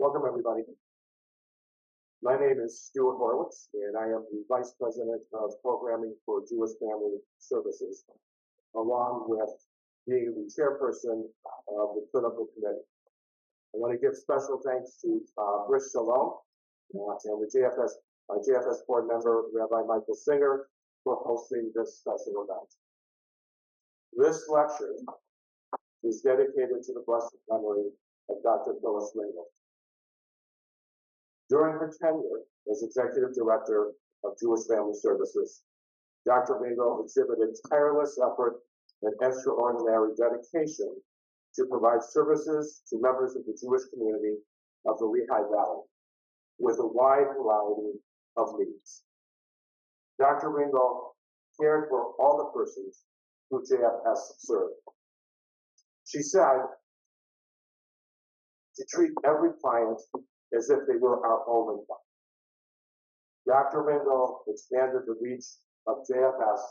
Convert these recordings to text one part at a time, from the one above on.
Welcome, everybody. My name is Stuart Horowitz, and I am the Vice President of Programming for Jewish Family Services, along with being the chairperson of the Clinical Committee. I want to give special thanks to Brish Shalom and the JFS board member, Rabbi Michael Singer, for hosting this special event. This lecture is dedicated to the blessed memory of Dr. Phyllis Ringel. During her tenure as Executive Director of Jewish Family Services, Dr. Ringel exhibited tireless effort and extraordinary dedication to provide services to members of the Jewish community of the Lehigh Valley with a wide variety of needs. Dr. Ringel cared for all the persons who JFS served. She said to treat every client as if they were our only client. Dr. Ringel expanded the reach of JFS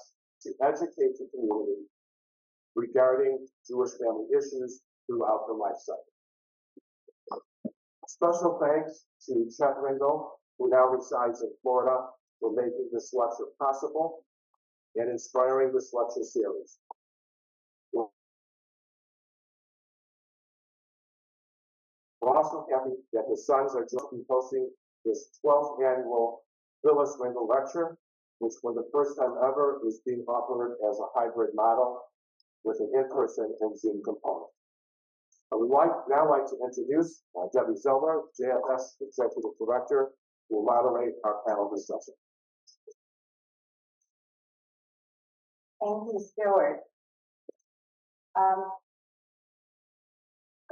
to educate the community regarding Jewish family issues throughout the life cycle. Special thanks to Chet Ringel, who now resides in Florida, for making this lecture possible and inspiring this lecture series. We're also happy that the Sons are jointly hosting this 12th annual Phyllis Ringel Lecture, which for the first time ever is being offered as a hybrid model with an in-person and Zoom component. I would now like to introduce Debbie Zeller, JFS Executive Director, who will moderate our panel discussion. Thank you, Stuart.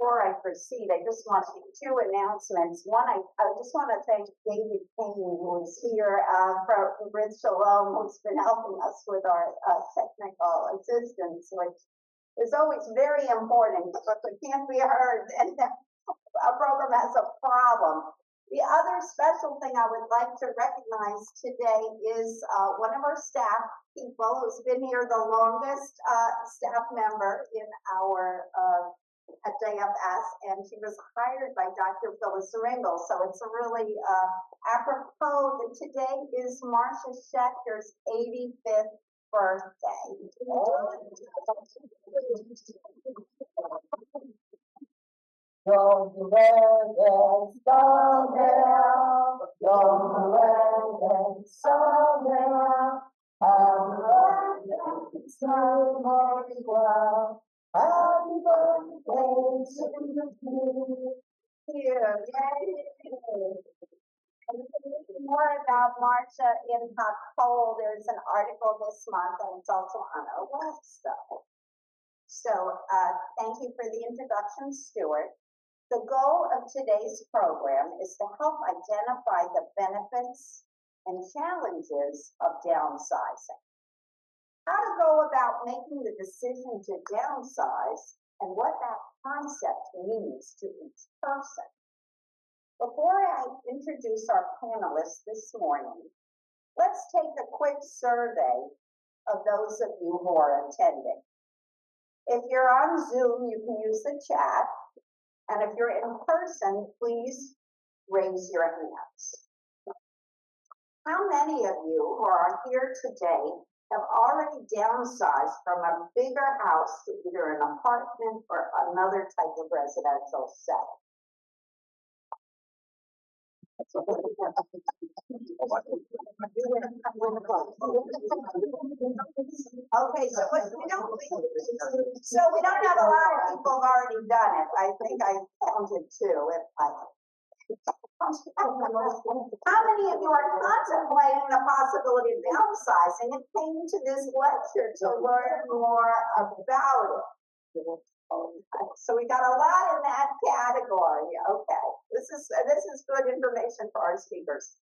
Before I proceed, I just want to make two announcements. One, I just want to thank David Payne, who is here from Brit Shalom, who's been helping us with our technical assistance, which is always very important because it can't be heard and our program has a problem. The other special thing I would like to recognize today is one of our staff people who's been here the longest staff member in our at JFS, and she was hired by Dr. Phyllis Ringel. So it's a really apropos that today is Marcia Schechter's 85th birthday. Happy birthday to you. More about Marcia in Hot Coal. There's an article this month, and it's also on our website. So thank you for the introduction, Stuart. The goal of today's program is to help identify the benefits and challenges of downsizing. How to go about making the decision to downsize and what that concept means to each person. Before I introduce our panelists this morning, let's take a quick survey of those of you who are attending. If you're on Zoom, you can use the chat, and if you're in person, please raise your hands. How many of you who are here today have already downsized from a bigger house to either an apartment or another type of residential setting? Okay, so we don't have a lot of people who've already done it. I think I counted two. How many of you are contemplating the possibility of downsizing and came to this lecture to learn more about it? So we got a lot in that category. Okay, this is good information for our speakers.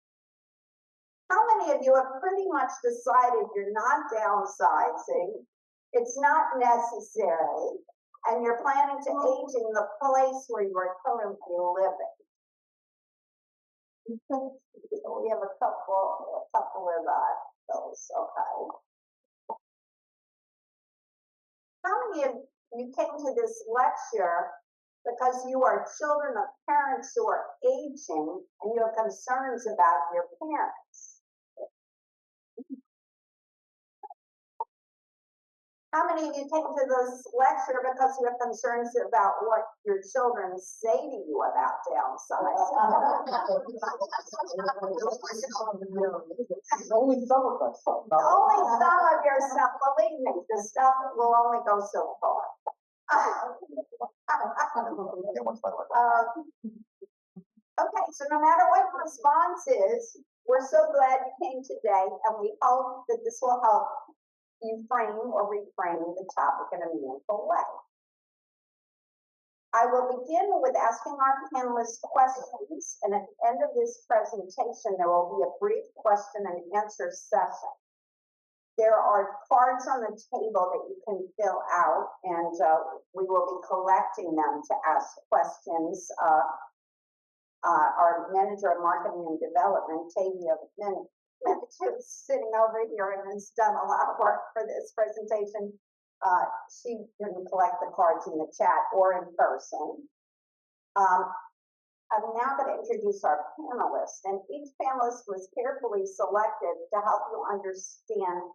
How many of you have pretty much decided you're not downsizing, it's not necessary, and you're planning to age in the place where you are currently living? We have a couple of those. Okay. How many of you came to this lecture because you are children of parents who are aging and you have concerns about your parents. How many of you came to this lecture because you have concerns about what your children say to you about downsizing? Only some of us. Only some of yourself, believe me, the stuff will only go so far. Okay, so no matter what your response is, we're so glad you came today, and we hope that this will help you frame or reframe the topic in a meaningful way. I will begin with asking our panelists questions, and at the end of this presentation, there will be a brief question and answer session. There are cards on the table that you can fill out, and we will be collecting them to ask questions. Our manager of marketing and development, Tavia is sitting over here and has done a lot of work for this presentation. She didn't collect the cards in the chat or in person. I'm now going to introduce our panelists, and each panelist was carefully selected to help you understand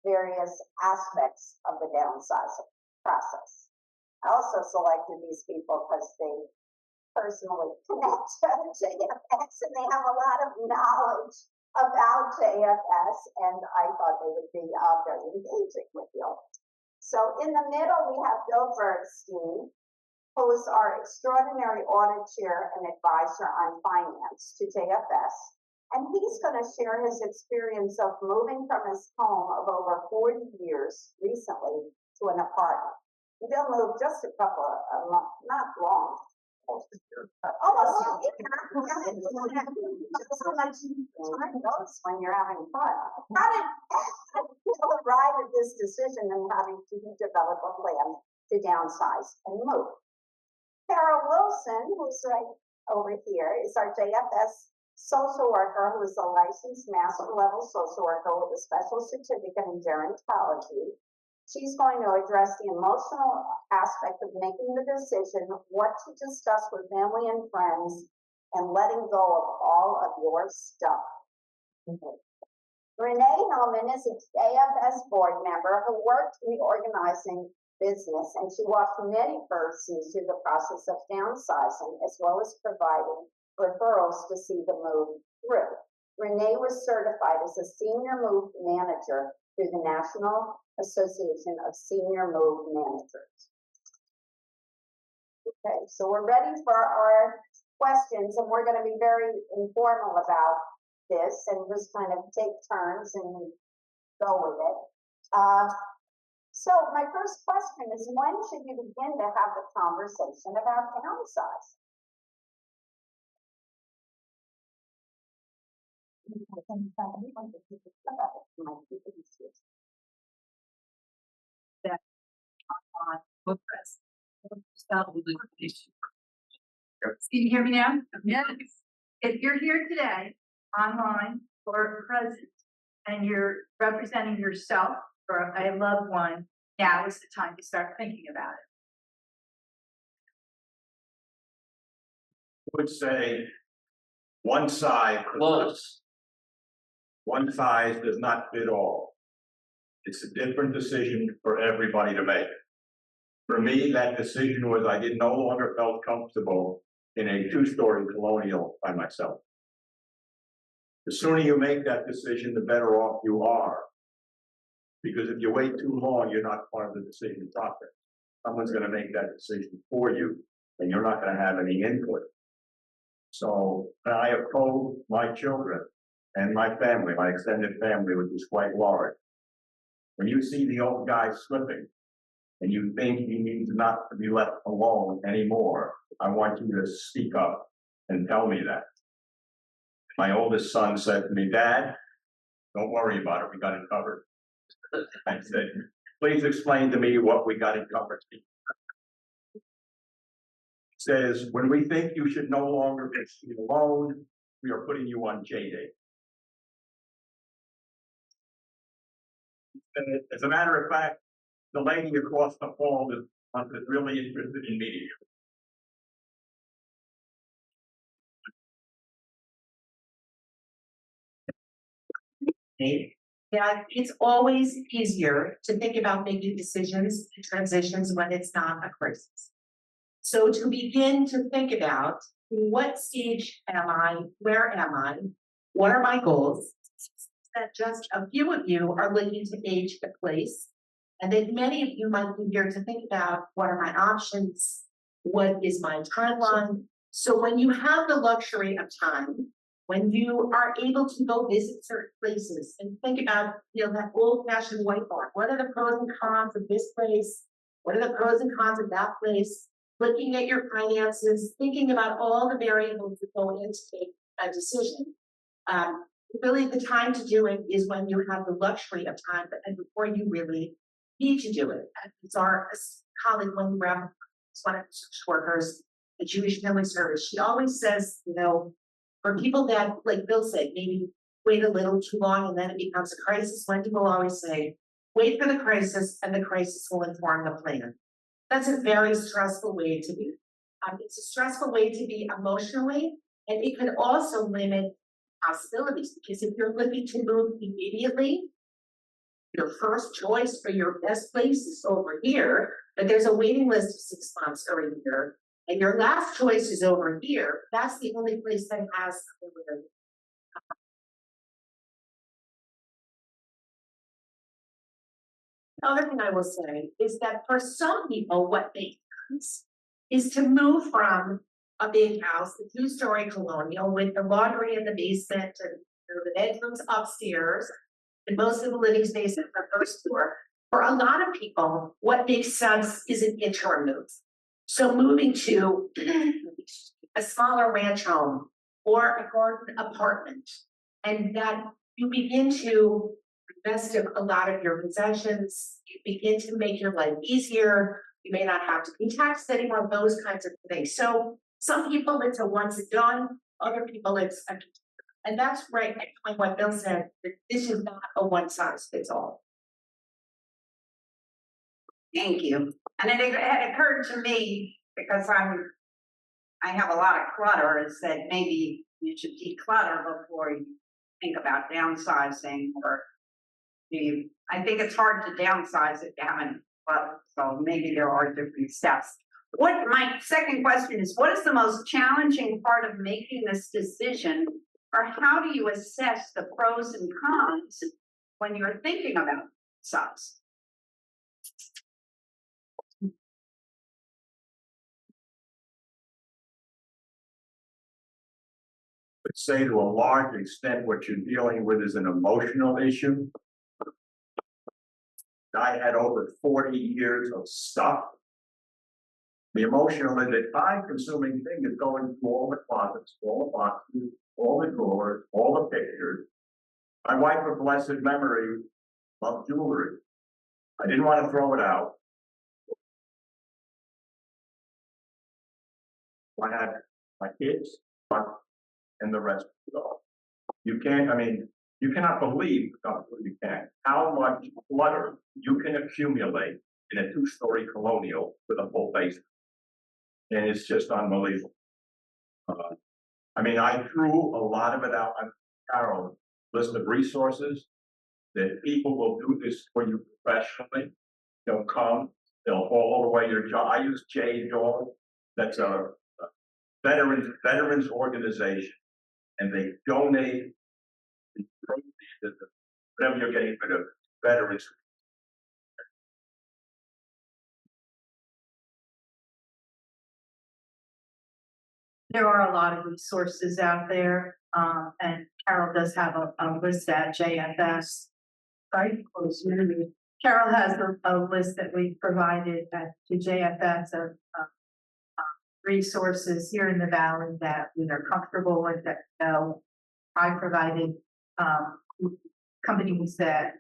various aspects of the downsizing process. I also selected these people because they personally connect to JFS and they have a lot of knowledge about JFS, and I thought they would be very engaging with you. So in the middle, we have Bill Bergstein, who is our extraordinary audit chair and advisor on finance to JFS. And he's going to share his experience of moving from his home of over 40 years recently to an apartment. Bill moved just a couple of months, not long. Almost a year. So much time goes when you're having fun. How did Bill arrive at this decision and having to develop a plan to downsize and move? Carol Wilson, who's right over here, is our JFS social worker who is a licensed master level social worker with a special certificate in gerontology. She's going to address the emotional aspect of making the decision, what to discuss with family and friends, and letting go of all of your stuff. Renee Hellman is a JFS board member who worked in the organizing business, and she walked many persons through the process of downsizing, as well as providing referrals to see the move through. Renee was certified as a senior move manager through the National Association of Senior Move Managers. Okay, so we're ready for our questions, and we're going to be very informal about this and just kind of take turns and go with it. So my first question is, when should you begin to have the conversation about downsizing? That on book press. Can you hear me now? Yes. If you're here today, online or present, and you're representing yourself or a loved one, now is the time to start thinking about it. Would say one size does not fit all. It's a different decision for everybody to make. For me, that decision was I no longer felt comfortable in a two-story colonial by myself. The sooner you make that decision, the better off you are. Because if you wait too long, you're not part of the decision process. Someone's going to make that decision for you, and you're not going to have any input. So I have told my children and my family, my extended family, which is quite large, when you see the old guy slipping and you think he needs not to be left alone anymore, I want you to speak up and tell me that. My oldest son said to me, "Dad, don't worry about it, we got it covered." I said, "Please explain to me what we got it covered." He says, "When we think you should no longer be alone, we are putting you on J-Day." As a matter of fact, the lady across the hall is really interested in meeting you. right? Yeah, it's always easier to think about making decisions and transitions when it's not a crisis. So to begin to think about what stage am I, where am I, what are my goals, that just a few of you are looking to age the place, and that many of you might be here to think about what are my options, what is my timeline. So when you have the luxury of time, when you are able to go visit certain places and think about, that old-fashioned whiteboard, what are the pros and cons of this place? What are the pros and cons of that place? Looking at your finances, thinking about all the variables that go into a decision. Really, the time to do it is when you have the luxury of time, and before you really need to do it. It's our colleague, Wendy Brown, one of the social workers, the Jewish Family Service. She always says, for people that, like Bill said, maybe wait a little too long and then it becomes a crisis, Wendy will always say, wait for the crisis and the crisis will inform the plan. That's a very stressful way to be. It's a stressful way to be emotionally, and it could also limit possibilities, because if you're looking to move immediately, your first choice for your best place is over here, but there's a waiting list of 6 months or a year, and your last choice is over here. That's the only place that has something. The other thing I will say is that for some people, what makes sense is to move from a big house, the 2-story colonial with the laundry in the basement and the bedrooms upstairs, and most of the living space on the first floor. For a lot of people, what makes sense is an interim move. So moving to a smaller ranch home or a garden apartment, and that you begin to invest a lot of your possessions, you begin to make your life easier, you may not have to be taxed anymore, those kinds of things. So some people it's a once and done, other people it's a, and that's right, like what Bill said, that this is not a one size fits all. Thank you. And it had occurred to me, because I have a lot of clutter, is that maybe you should declutter before you think about downsizing, or I think it's hard to downsize if you haven't, so maybe there are different steps. My second question is, what is the most challenging part of making this decision, or how do you assess the pros and cons when you're thinking about size? But say to a large extent, what you're dealing with is an emotional issue. I had over 40 years of stuff. The emotional and the time-consuming thing is going through all the closets, all the boxes, all the drawers, all the pictures. My wife of blessed memory loved jewelry. I didn't want to throw it out. I had my kids, and the rest of it all. You cannot believe, you can, how much clutter you can accumulate in a 2-story colonial with a full basement. And it's just unbelievable. I threw a lot of it out on Carol's list of resources that people will do this for you professionally. They'll come, they'll haul away your job. I use J-Dog, that's a veterans organization, and they donate the proceeds, whatever you're getting for the veterans. There are a lot of resources out there, and Carol does have a list at JFS. Right? Carol has a list that we provided to JFS of resources here in the Valley that we are comfortable with. That I provided companies that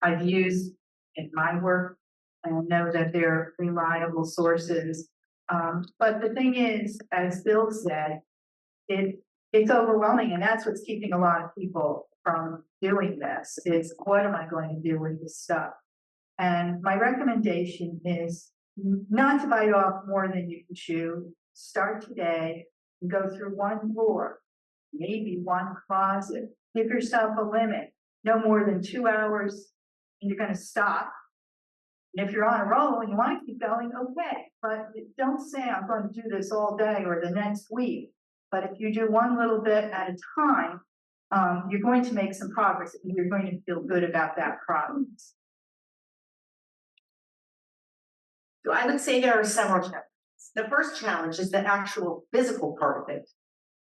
I've used in my work and know that they're reliable sources. But the thing is, as Bill said, it's overwhelming, and that's what's keeping a lot of people from doing this, is what am I going to do with this stuff? And my recommendation is not to bite off more than you can chew. Start today and go through one drawer maybe one closet. Give yourself a limit, no more than 2 hours, and you're gonna stop. And if you're on a roll and you want to keep going, okay, but don't say I'm going to do this all day or the next week. But if you do one little bit at a time, you're going to make some progress and you're going to feel good about that progress. So I would say there are several challenges. The first challenge is the actual physical part of it,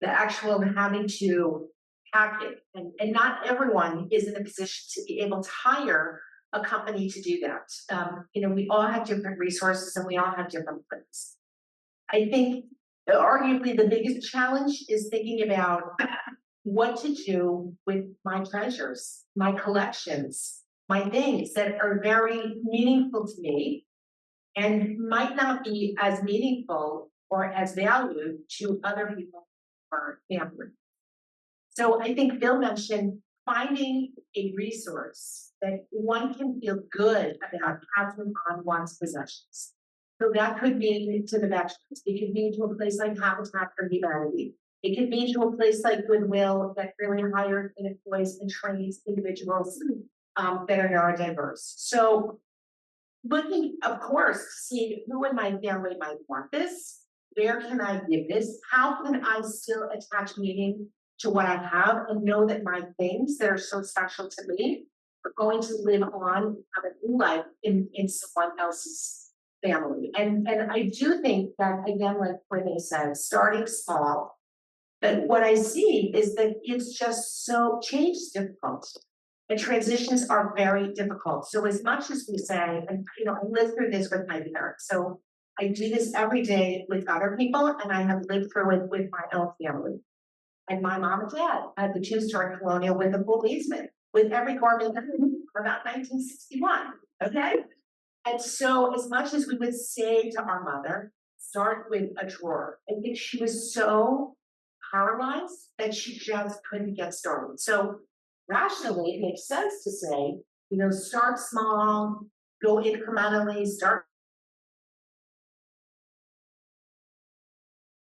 the actual having to pack it. And not everyone is in a position to be able to hire a company to do that. We all have different resources and we all have different plans. I think arguably the biggest challenge is thinking about what to do with my treasures, my collections, my things that are very meaningful to me and might not be as meaningful or as valued to other people or family. So I think Phil mentioned finding a resource that one can feel good about passing on one's possessions. So that could be to the veterans. It could be to a place like Habitat for Humanity. It could be to a place like Goodwill that really hires and employs and trains individuals that are neurodiverse. So looking, of course, to see who in my family might want this, where can I give this, how can I still attach meaning to what I have and know that my things that are so special to me are going to live on, have a new life in someone else's family. And I do think that, again, like Renee said, starting small, that what I see is that it's just so, change is difficult. And transitions are very difficult. So as much as we say, and I lived through this with my parents. So I do this every day with other people, and I have lived through it with my own family. And my mom and dad had the two-story colonial with a full basement, with every garment from about 1961. Okay? And so as much as we would say to our mother, start with a drawer, I think she was so paralyzed that she just couldn't get started. So rationally, it makes sense to say, start small, go incrementally, start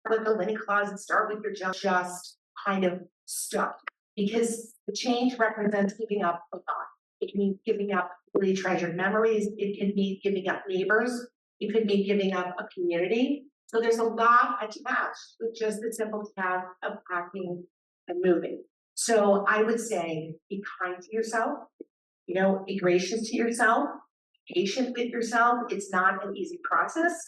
with the linen closet, start with your just kind of stuff. Because the change represents giving up a lot. It can mean giving up really treasured memories. It can be giving up neighbors. It could be giving up a community. So there's a lot attached with just the simple task of packing and moving. So I would say, be kind to yourself, be gracious to yourself, patient with yourself. It's not an easy process.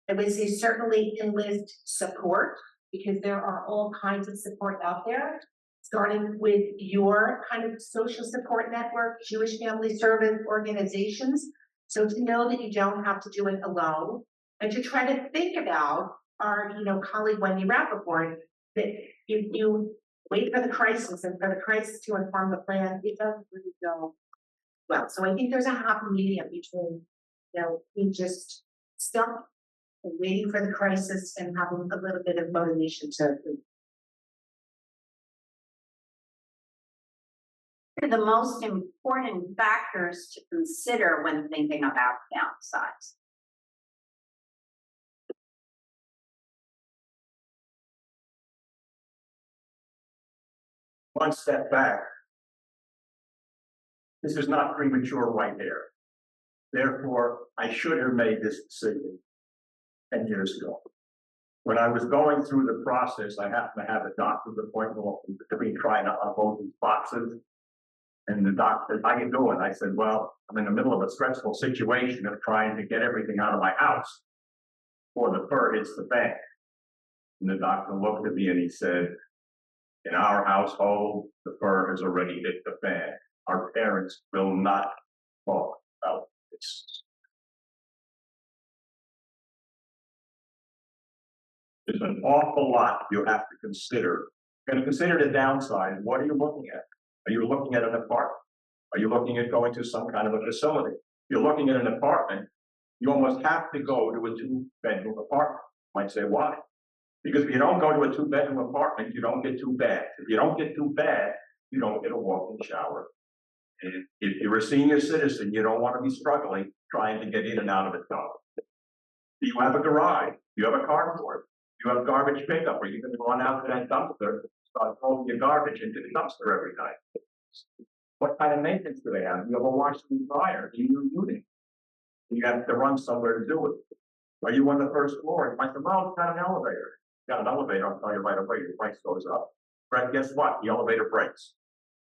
I would say certainly enlist support because there are all kinds of support out there, starting with your kind of social support network, Jewish Family Service organizations. So to know that you don't have to do it alone and to try to think about our, colleague Wendy Rappaport, that if you wait for the crisis and for the crisis to inform the plan, it doesn't really go well. So I think there's a happy medium between, being just stuck and waiting for the crisis and having a little bit of motivation to. The most important factors to consider when thinking about downsize. One step back. This is not premature white hair. Therefore, I should have made this decision 10 years ago. When I was going through the process, I happened to have a doctor's appointment between trying to unload these boxes. And the doctor said, how you doing? I said, well, I'm in the middle of a stressful situation of trying to get everything out of my house before the fur hits the fan. And the doctor looked at me and he said, in our household, the fur has already hit the fan. Our parents will not talk about this. There's an awful lot you have to consider. You're going to consider the downside. What are you looking at? Are you looking at an apartment? Are you looking at going to some kind of a facility? If you're looking at an apartment, you almost have to go to a 2-bedroom apartment. You might say, why? Because if you don't go to a 2-bedroom apartment, you don't get too bad. If you don't get too bad, you don't get a walk-in shower. And if you're a senior citizen, you don't want to be struggling trying to get in and out of a tub. Do you have a garage? Do you have a carport? Do you have garbage pickup? Are you going to run out to that dumpster start throwing your garbage into the dumpster every night. What kind of maintenance do they have? You have a washer and dryer, do you use? You have to run somewhere to do it. Are you on the first floor? I said, well, it's got an elevator. Got an elevator, I'll tell you right away, your price goes up. But guess what? The elevator breaks.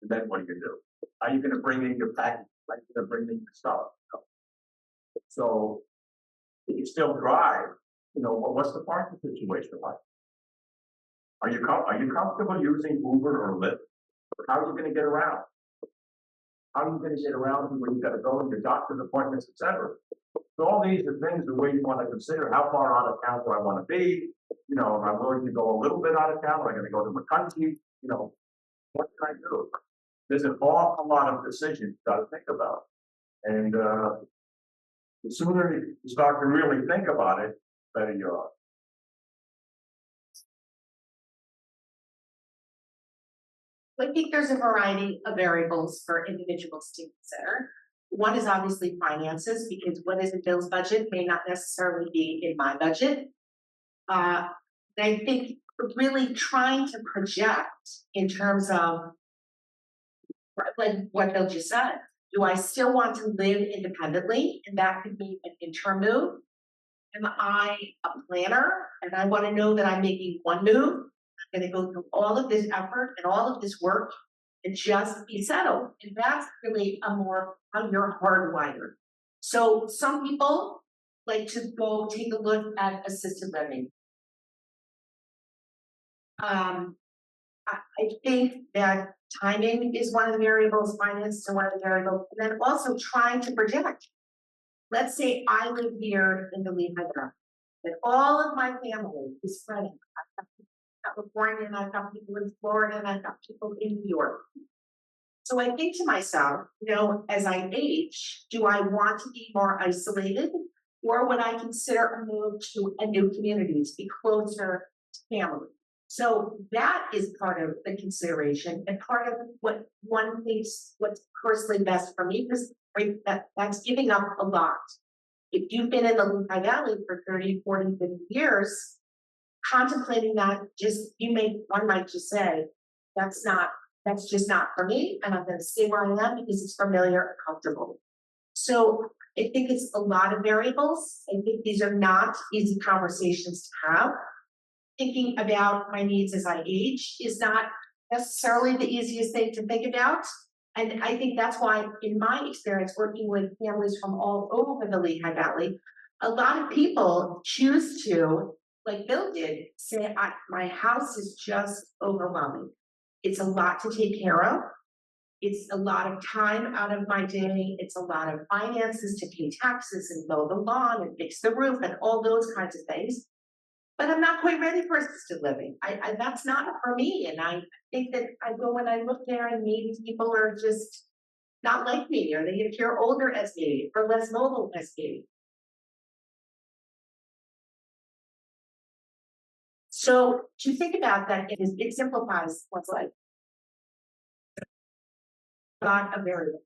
And then what do you do? How are you gonna bring in your package? How are you gonna bring in your stuff? So, if you still drive, what's the parking situation like? Are you comfortable using Uber or Lyft? How are you gonna get around? How are you gonna get around when you gotta go to your doctor's appointments, etc.? So all these are things the way you want to consider how far out of town do I want to be? Am I willing to go a little bit out of town? Am I going to go to the country? What can I do? There's an awful lot of decisions you got to think about. And the sooner you start to really think about it, the better you are. I think there's a variety of variables for individuals to consider. One is obviously finances, because what is in Bill's budget may not necessarily be in my budget. I think really trying to project in terms of, like what Bill just said, do I still want to live independently? And that could be an interim move. Am I a planner and I want to know that I'm making one move? I'm going to go through all of this effort and all of this work and just be settled. And that's really a more how you're hardwired. So some people like to go take a look at assisted living. I think that timing is one of the variables, finance is one of the variables, and then also trying to project. Let's say I live here in the Lehigh Valley, and all of my family is spreading. I've got people in California, and I've got people in Florida, and I've got people in New York. So I think to myself, as I age, do I want to be more isolated, or would I consider a move to a new community to be closer to family? So that is part of the consideration and part of what one thinks what's personally best for me, because that's giving up a lot. If you've been in the Lehigh Valley for 30, 40, 50 years, contemplating that one might just say, that's just not for me, and I'm going to stay where I am because it's familiar and comfortable. So I think it's a lot of variables. I think these are not easy conversations to have. Thinking about my needs as I age is not necessarily the easiest thing to think about. And I think that's why, in my experience, working with families from all over the Lehigh Valley, a lot of people choose to, like Bill did, say, my house is just overwhelming. It's a lot to take care of. It's a lot of time out of my day. It's a lot of finances to pay taxes and mow the lawn and fix the roof and all those kinds of things. But I'm not quite ready for assisted living. That's not for me. And I think that I go when I look there and maybe people are just not like me, or they appear older as me, or less mobile as me. So to think about that, it simplifies what's life. A lot of variables.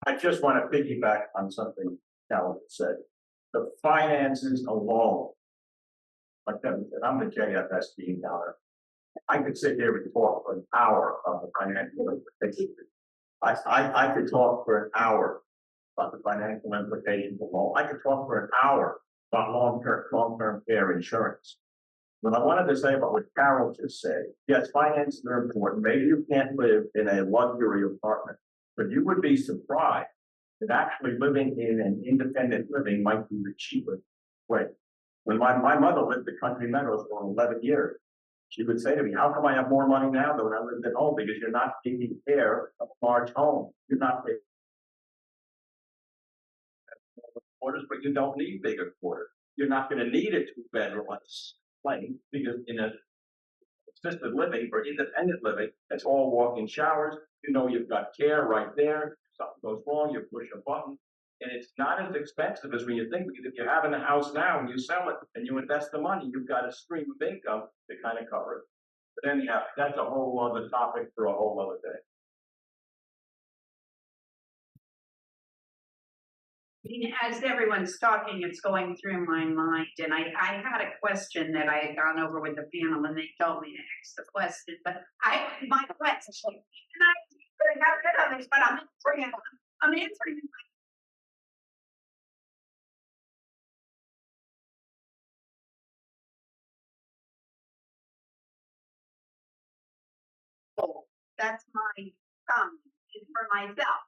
I just want to piggyback on something Calvin said. The finances alone, like Kevin said, I'm the JFS team down. I could sit here and talk for an hour about the financial implications. I could talk for an hour about the financial implications alone. I could talk for an hour about long-term care insurance. What I wanted to say about what Carol just said, yes, finances are important. Maybe you can't live in a luxury apartment, but you would be surprised that actually living in an independent living might be the cheapest way. When my mother lived at Country Meadows for 11 years, she would say to me, how come I have more money now than when I lived at home? Because you're not taking care of a large home. You're not taking quarters, but you don't need bigger quarters. You're not going to need a two-bedroom on a plane, because in a assisted living or independent living, it's all walk-in showers. You've got care right there. Something goes wrong, you push a button, and it's not as expensive as when you think, because if you're having a house now and you sell it and you invest the money, you've got a stream of income to kind of cover it. But anyhow, that's a whole other topic for a whole other day. I mean, as everyone's talking, it's going through my mind, and I had a question that I had gone over with the panel, and they told me to ask the question, but my question, and I got rid of it, but I'm answering it. Oh, that's my comment. It's for myself.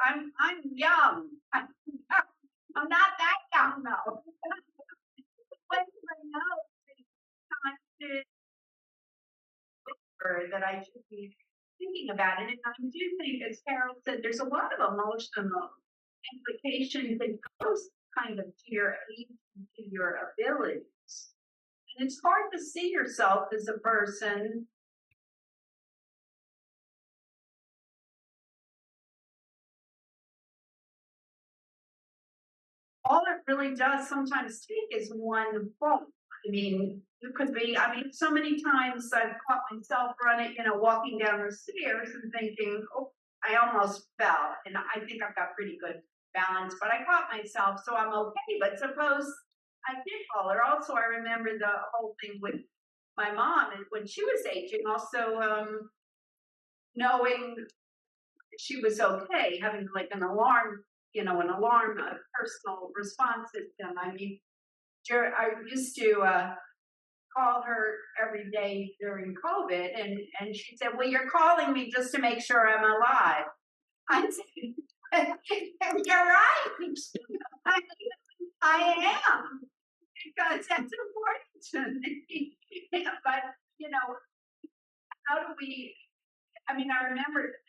I'm young. I'm not that young though. When I know it's time to or that I should be thinking about it. And I do think, as Carol said, there's a lot of emotional implications that goes kind of to your age and to your abilities. And it's hard to see yourself as a person all it really does sometimes take is one phone. I mean, it could be, so many times I've caught myself running, walking down the stairs and thinking, oh, I almost fell. And I think I've got pretty good balance, but I caught myself, so I'm okay. But suppose I did fall. Or also, I remember the whole thing with my mom and when she was aging, also knowing she was okay, having like an alarm, a personal response system. I mean, I used to call her every day during COVID, and she said, "Well, you're calling me just to make sure I'm alive." I said, "You're right. I am, because that's important to me." But how do we? I mean, I remember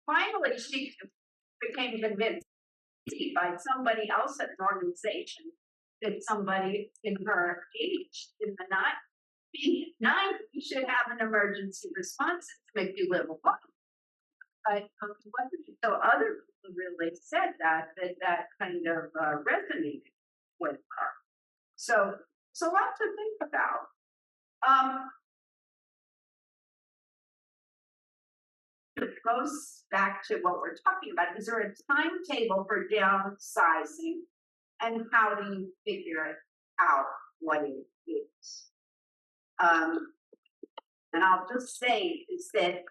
finally she became convinced by somebody else at an organization that somebody in her age, in the being 90, should have an emergency response to make you live alone. But so other people really said that kind of resonated with her. So it's a lot to think about. It goes back to what we're talking about. Is there a timetable for downsizing, and how do you figure out what it is? And I'll just say is that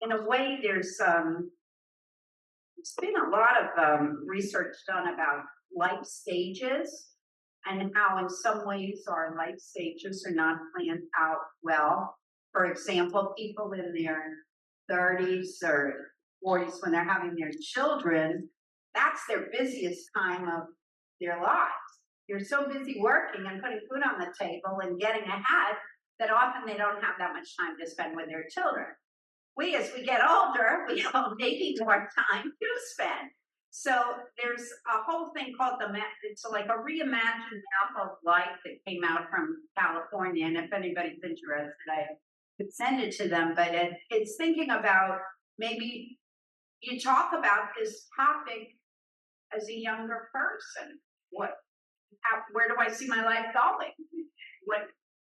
in a way there's been a lot of research done about life stages and how in some ways our life stages are not planned out well. For example, people in their 30s or 40s, when they're having their children, that's their busiest time of their lives. They're so busy working and putting food on the table and getting ahead that often they don't have that much time to spend with their children. We, as we get older, we have maybe more time to spend. So there's a whole thing called it's like a reimagined map of life that came out from California. And if anybody's interested, I could send it to them. But it's thinking about maybe you talk about this topic as a younger person. Where do I see my life going?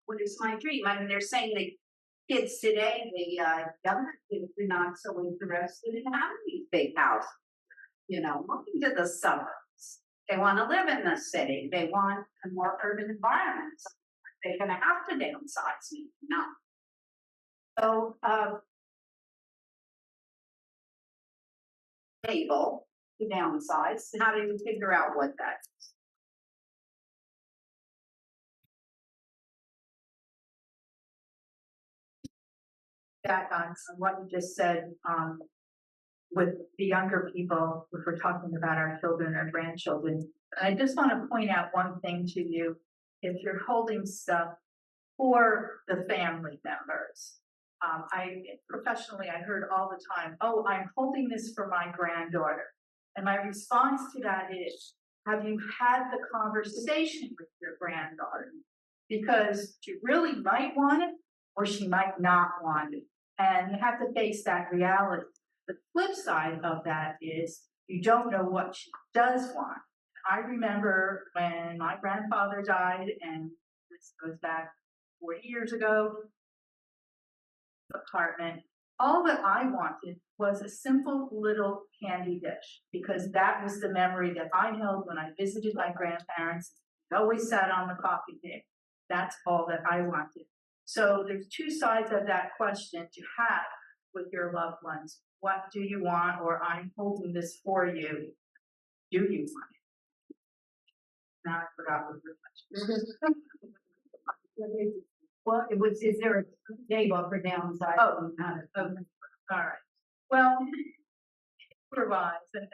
What is my dream? I mean, they're saying that kids today, the younger kids are not so interested in having these big houses. Moving to the suburbs. They want to live in the city. They want a more urban environment. So they're going to have to downsize. No. So, able to downsize. How do you figure out what that is? Back on what you just said, with the younger people, if we're talking about our children or grandchildren. I just want to point out one thing to you. If you're holding stuff for the family members, professionally, I heard all the time, "Oh, I'm holding this for my granddaughter." And my response to that is, have you had the conversation with your granddaughter? Because she really might want it, or she might not want it. And you have to face that reality. The flip side of that is you don't know what she does want. I remember when my grandfather died, and this goes back 40 years ago, apartment, All that I wanted was a simple little candy dish, because that was the memory that I held when I visited my grandparents. We always sat on the coffee table. That's all that I wanted. So there's two sides of that question to have with your loved ones. What do you want? Or I'm holding this for you. Do you want it? Now I forgot what your question was. Well, is there a table for downside? Oh, okay, all right. Well, improvise, and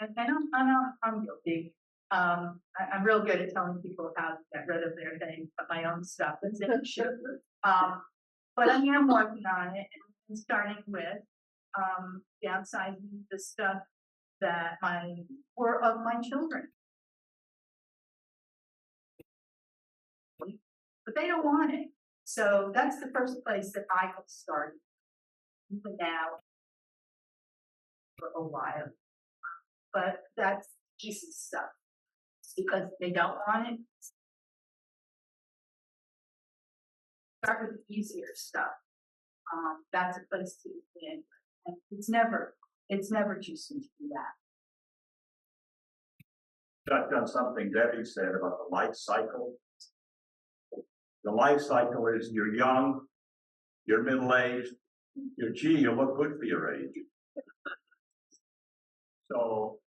I'm guilty. I'm real good at telling people how to get rid of their things, but my own stuff is in sugar. But I am working on it, and starting with downsizing the stuff that were of my children. But they don't want it. So that's the first place that I have started. Even now, for a while. But that's decent stuff. It's because they don't want it. Start with the easier stuff. That's a place to begin. And it's never too soon to do that. Touched on something Debbie said about the life cycle. The life cycle is you're young, you're middle-aged, you look good for your age. So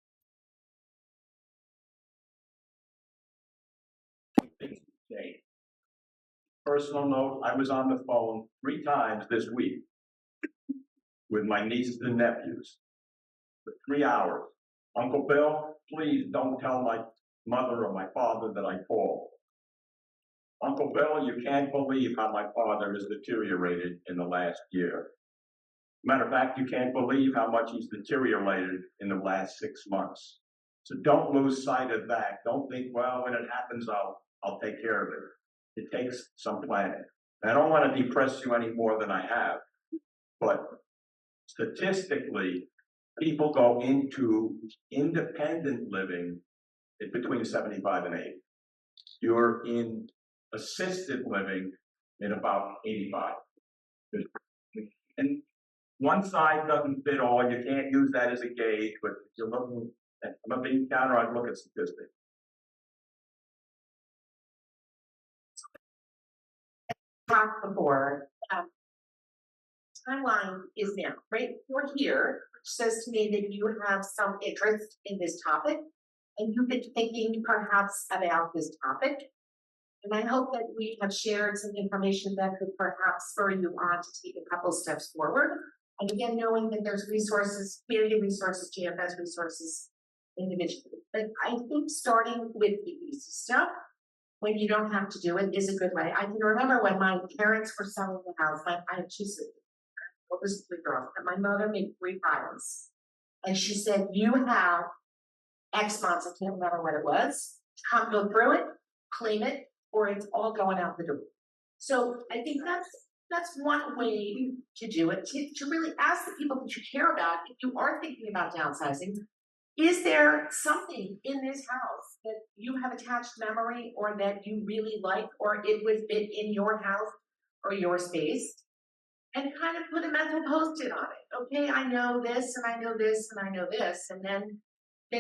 things change. Personal note, I was on the phone 3 times this week with my nieces and nephews for 3 hours. Uncle Bill, please don't tell my mother or my father that I called. Uncle Bill, you can't believe how my father has deteriorated in the last year. Matter of fact, you can't believe how much he's deteriorated in the last 6 months. So don't lose sight of that. Don't think, well, when it happens, I'll take care of it. It takes some planning. And I don't want to depress you any more than I have, but statistically, people go into independent living at between 75 and 80. You're in assisted living in about 85. And one side doesn't fit all. You can't use that as a gauge, but if you're looking at, I'm a big counter, I'd look at statistics. Talked before, timeline is now, right? You're here, which says to me that you have some interest in this topic, and you've been thinking perhaps about this topic. And I hope that we have shared some information that could perhaps spur you on to take a couple steps forward. And again, knowing that there's resources, community resources, GFS resources individually. But I think starting with the easy stuff, when you don't have to do it, is a good way. I can remember when my parents were selling the house, I had 2 sisters, oldest 3 girls, and my mother made 3 files. And she said, you have X months, I can't remember what it was, come go through it, claim it, or it's all going out the door. So I think that's one way to do it, to really ask the people that you care about, if you are thinking about downsizing, is there something in this house that you have attached memory or that you really like, or it would fit in your house or your space? And kind of put a mental post-it on it. Okay, I know this, and I know this, and I know this. And then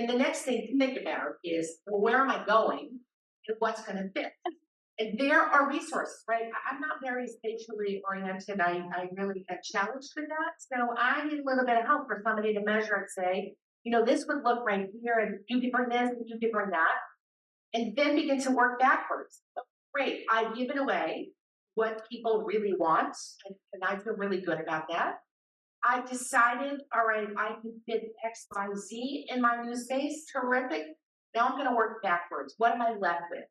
the next thing to think about is, well, where am I going and what's going to fit? And there are resources, right? I'm not very spatially oriented. I really get challenged with that. So I need a little bit of help for somebody to measure and say, you know, this would look right here, and you could bring this, and you could bring that. And then begin to work backwards. Great, I've given away what people really want, and I feel really good about that. I've decided, all right, I can fit X, Y, Z in my new space, terrific. Now I'm gonna work backwards. What am I left with?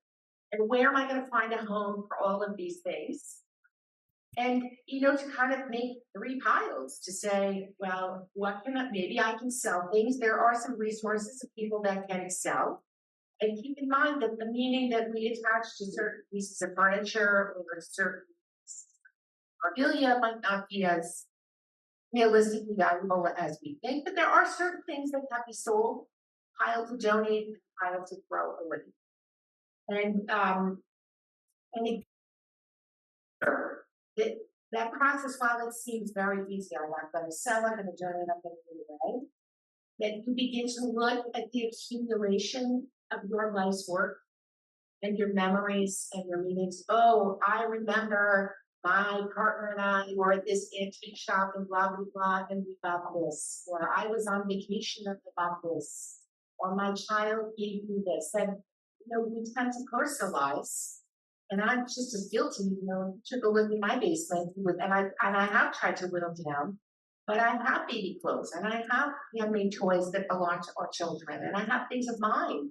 And where am I gonna find a home for all of these things? And, you know, to kind of make 3 piles to say, well, maybe I can sell things. There are some resources of people that can sell. And keep in mind that the meaning that we attach to certain pieces of furniture or certain memorabilia might not be as realistically valuable as we think, but there are certain things that can be sold, pile to donate, pile to throw away. And that process, while it seems very easy, I'm not gonna sell, I'm gonna turn it up in a way, that you begin to look at the accumulation of your life's work and your memories and your meetings. Oh, I remember my partner and I were at this antique shop and blah, blah, blah, and we bought this. Or I was on vacation and we bought this. Or my child gave me this. And, we tend to personalize. And I'm just as guilty, took a look in my basement and I have tried to whittle down. But I have baby clothes and I have handmade toys that belong to our children. And I have things of mine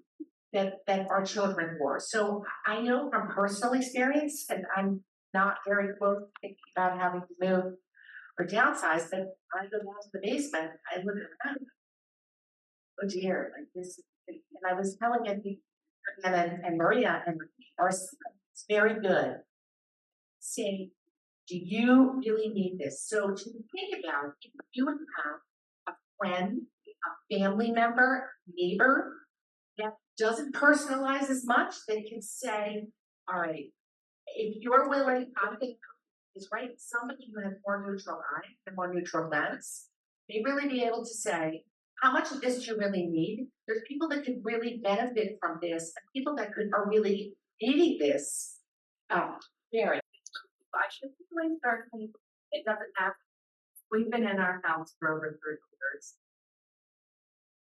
that our children wore. So I know from personal experience, and I'm not very close to thinking about having to move or downsize, that I go down to the basement, I look around, oh dear, like this, and I was telling and Maria and our son, it's very good. Saying, do you really need this? So to think about, if you have a friend, a family member, neighbor, that doesn't personalize as much, they can say, all right, if you're willing, I think is right, somebody who has more neutral eye and more neutral lens may really be able to say, how much of this do you really need? There's people that could really benefit from this, and people that are really needing this. Very. I should be doing certainly, it doesn't have, we've been in our house for over 30 years.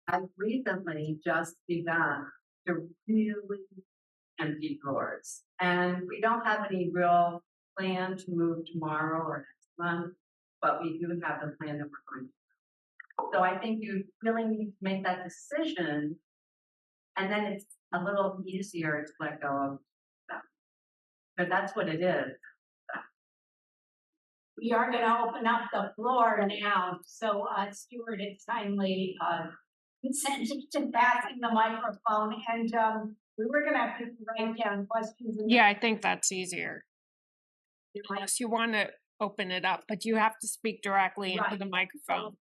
I've recently just begun to really empty drawers. And we don't have any real plan to move tomorrow or next month, but we do have a plan that we're going to do. So I think you really need to make that decision, and then it's a little easier to let go of that. But that's what it is. We are gonna open up the floor now, so Stuart has kindly consented to passing the microphone, and we were gonna have to write down questions. Yeah, I think that's easier. Unless you want to open it up, but you have to speak directly into the microphone.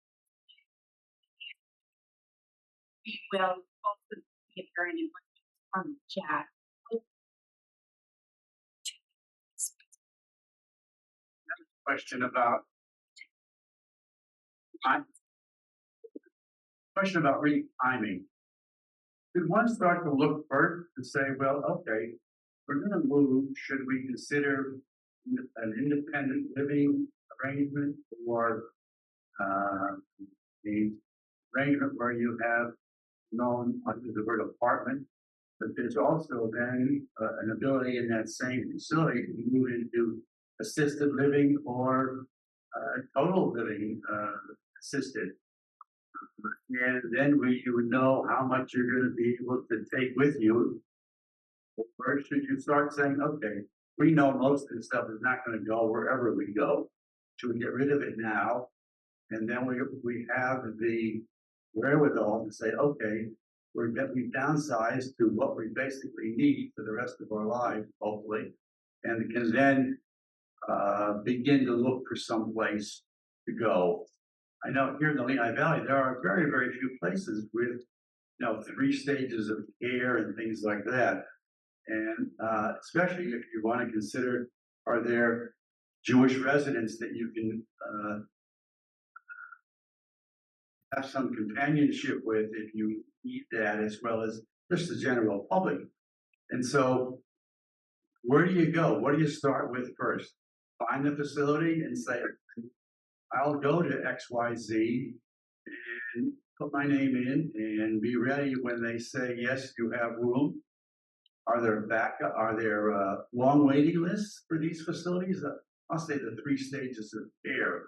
We will also be hearing any questions from the chat. Question about timing. Should one start to look first to say, well, okay, we're going to move. Should we consider an independent living arrangement, or the arrangement where you have known under the word apartment, but there's also then an ability in that same facility to move into assisted living or total living assisted. And then you would know how much you're going to be able to take with you. Or should you start saying, okay, we know most of this stuff is not going to go wherever we go. Should we get rid of it now? And then we have the wherewithal to say, okay, we downsized to what we basically need for the rest of our lives, hopefully, and can then begin to look for some place to go. I know here in the Lehigh Valley, there are very, very few places with, 3 stages of care and things like that. And especially if you want to consider, are there Jewish residents that you can have some companionship with if you need that, as well as just the general public. And so where do you go? What do you start with first? Find the facility and say, I'll go to XYZ and put my name in and be ready when they say, yes, you have room. Are there long waiting lists for these facilities? I'll say the 3 stages of care.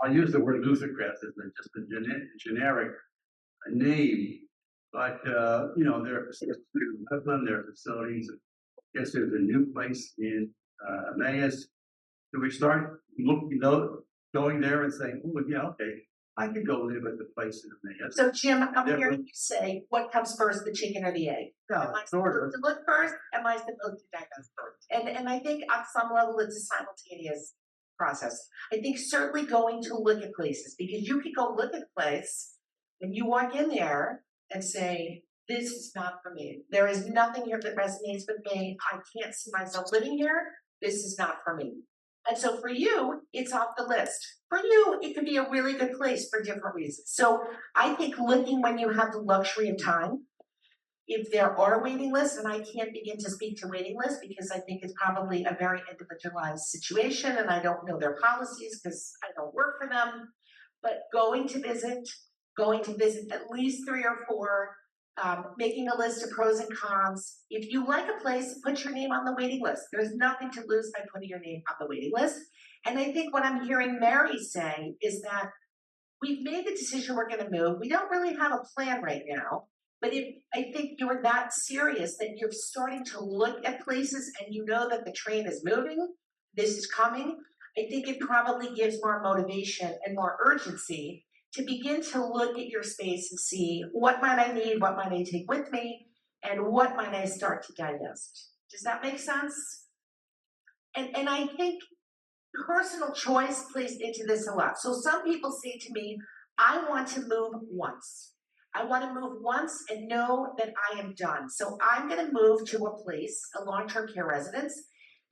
I'll use the word Luthercrest as just a generic name, but there are facilities in Brooklyn, there are facilities. I guess there's a new place in Emmaus. Do we start going there and saying, oh yeah, okay, I could go live at the place in Emmaus? So Jim, I'm hearing you say, what comes first, the chicken or the egg? No, Am I supposed to look first? Am I supposed to diagnose first? And I think on some level it's a simultaneous process. I think certainly going to look at places, because you could go look at a place and you walk in there and say, this is not for me. There is nothing here that resonates with me. I can't see myself living here. This is not for me. And so for you, it's off the list. For you, it could be a really good place for different reasons. So I think looking when you have the luxury of time, if there are waiting lists, and I can't begin to speak to waiting lists because I think it's probably a very individualized situation and I don't know their policies because I don't work for them. But going to visit at least 3 or 4, making a list of pros and cons. If you like a place, put your name on the waiting list. There's nothing to lose by putting your name on the waiting list. And I think what I'm hearing Mary say is that we've made the decision we're going to move. We don't really have a plan right now. But if I think you're that serious that you're starting to look at places and you know that the train is moving, this is coming, I think it probably gives more motivation and more urgency to begin to look at your space and see what might I need, what might I take with me, and what might I start to digest. Does that make sense? And I think personal choice plays into this a lot. So some people say to me, I want to move once. I want to move once and know that I am done. So I'm going to move to a place, a long-term care residence,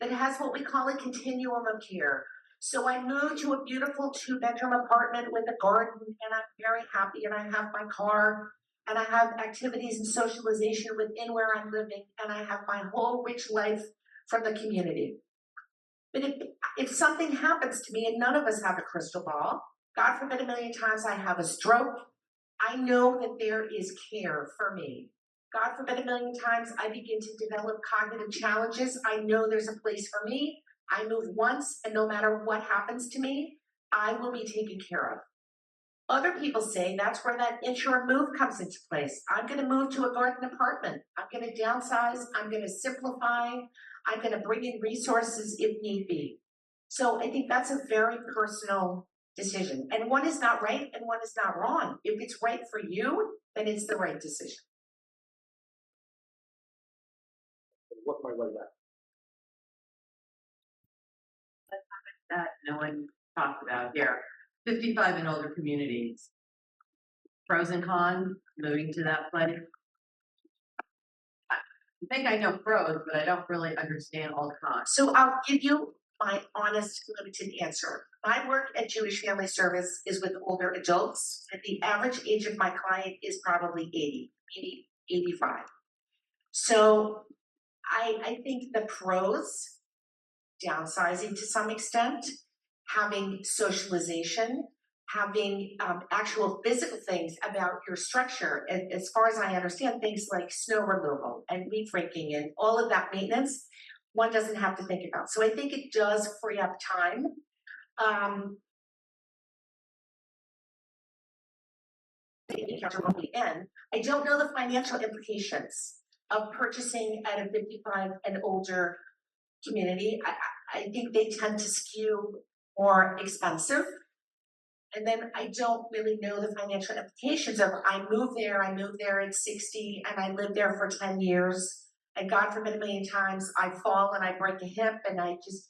that has what we call a continuum of care. So I moved to a beautiful 2-bedroom apartment with a garden, and I'm very happy, and I have my car, and I have activities and socialization within where I'm living, and I have my whole rich life from the community. But if something happens to me, and none of us have a crystal ball, God forbid a million times I have a stroke, I know that there is care for me. God forbid a million times I begin to develop cognitive challenges, I know there's a place for me. I move once, and no matter what happens to me, I will be taken care of. Other people say that's where that interim move comes into place. I'm going to move to a garden apartment. I'm going to downsize. I'm going to simplify. I'm going to bring in resources if need be. So I think that's a very personal decision. And one is not right and one is not wrong. If it's right for you, then it's the right decision. What my way back? That no one talked about here. 55 and older communities. Pros and cons, moving to that place. I think I know pros, but I don't really understand all the cons. So I'll give you my honest, limited answer. My work at Jewish Family Service is with older adults, and the average age of my client is probably 80, maybe 85. So I think the pros, downsizing to some extent, having socialization, having actual physical things about your structure. And as far as I understand, things like snow removal and leaf raking and all of that maintenance, one doesn't have to think about. So I think it does free up time. I don't know the financial implications of purchasing at a 55 and older community. I think they tend to skew more expensive. And then I don't really know the financial implications of I moved there at 60 and I lived there for 10 years. And God forbid a million times I fall and I break a hip and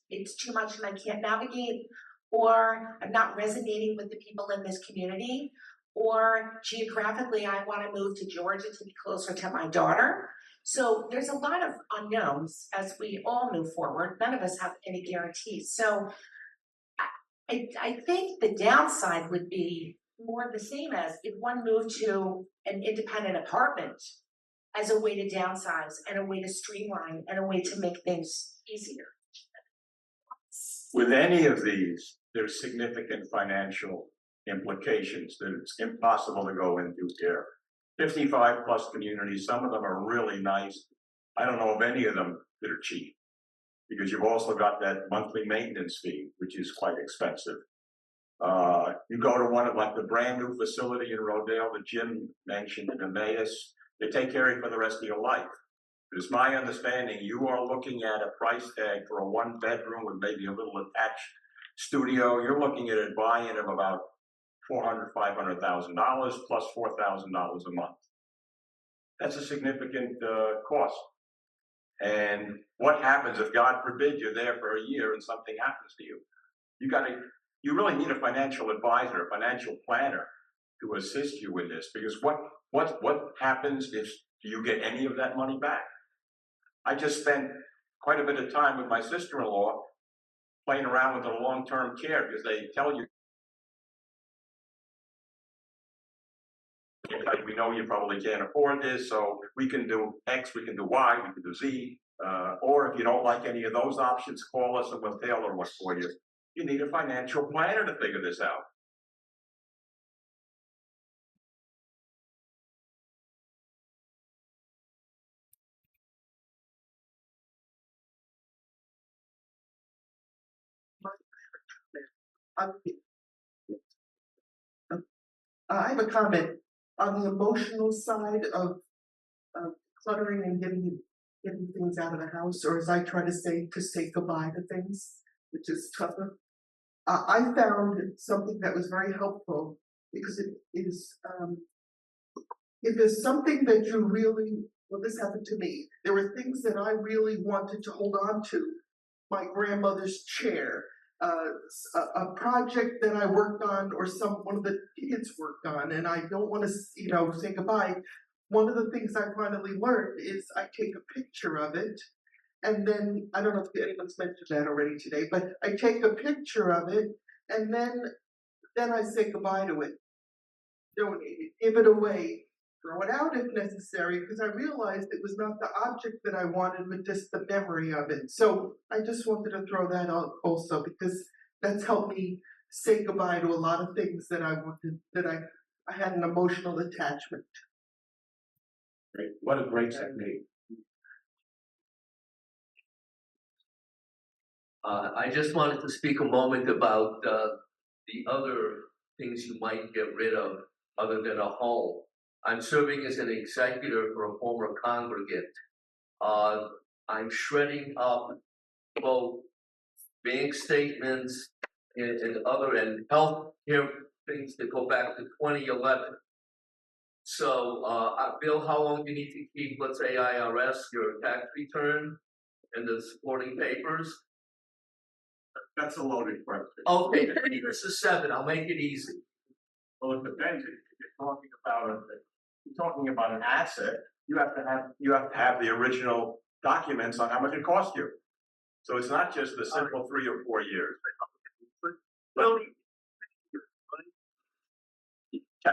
it's too much and I can't navigate, or I'm not resonating with the people in this community, or geographically I want to move to Georgia to be closer to my daughter. So there's a lot of unknowns as we all move forward. None of us have any guarantees. So I think the downside would be more the same as if one moved to an independent apartment as a way to downsize and a way to streamline and a way to make things easier. With any of these, there's significant financial implications that it's impossible to go into here. 55 plus communities, some of them are really nice. I don't know of any of them that are cheap, because you've also got that monthly maintenance fee, which is quite expensive. You go to one of like the brand new facility in Rodale that Jim mentioned in Emmaus, they take care of you for the rest of your life. It's my understanding you are looking at a price tag for a 1-bedroom with maybe a little attached studio. You're looking at a buy-in of about $400,000, $500,000 plus $4,000 a month. That's a significant cost. And what happens if, God forbid, you're there for a year and something happens to you? You really need a financial advisor, a financial planner to assist you with this, because what happens if you get any of that money back? I just spent quite a bit of time with my sister-in-law playing around with the long-term care because they tell you. Like, we know you probably can't afford this, so we can do X, we can do Y, we can do Z. Or if you don't like any of those options, call us and we'll tailor one for you. You need a financial planner to figure this out. I have a comment on the emotional side of cluttering and getting things out of the house, or as I try to say goodbye to things, which is tougher. I found something that was very helpful because it is, if there's something that you really, well, this happened to me. There were things that I really wanted to hold on to. My grandmother's chair, a project that I worked on, or one of the kids worked on, and I don't want to, say goodbye. One of the things I finally learned is I take a picture of it, and then, I don't know if anyone's mentioned that already today, but I take a picture of it, and then I say goodbye to it. Donate it, give it away, throw it out if necessary, because I realized it was not the object that I wanted, but just the memory of it. So I just wanted to throw that out also, because that's helped me say goodbye to a lot of things that I wanted, that I had an emotional attachment. Great. What a great technique. I just wanted to speak a moment about the other things you might get rid of other than a home. I'm serving as an executor for a former congregant. I'm shredding up both bank statements and health care things that go back to 2011. So, Bill, how long do you need to keep, let's say, IRS, your tax return and the supporting papers? That's a loaded question. Okay, this is 7. I'll make it easy. Well, it depends. If you're talking about an asset, you have to have the original documents on how much it cost you. So it's not just the simple 3 or 4 years. Well,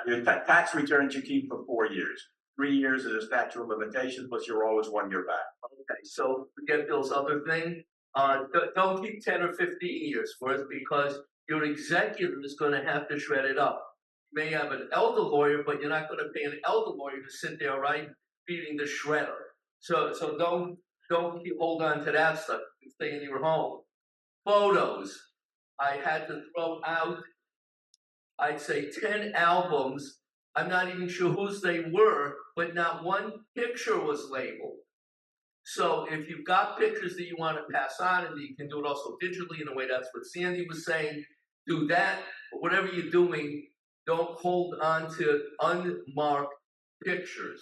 your tax returns you keep for 4 years. 3 years is a statute of limitations, but you're always 1 year back. Okay, so forget Bill's other thing. Don't keep 10 or 15 years for it, because your executor is going to have to shred it up. You may have an elder lawyer, but you're not going to pay an elder lawyer to sit there, right, feeding the shredder. So don't hold on to that stuff. You stay in your home. Photos. I had to throw out, I'd say, 10 albums. I'm not even sure whose they were, but not one picture was labeled. So if you've got pictures that you want to pass on, and you can do it also digitally in a way, that's what Sandy was saying, do that. But whatever you're doing, don't hold on to unmarked pictures.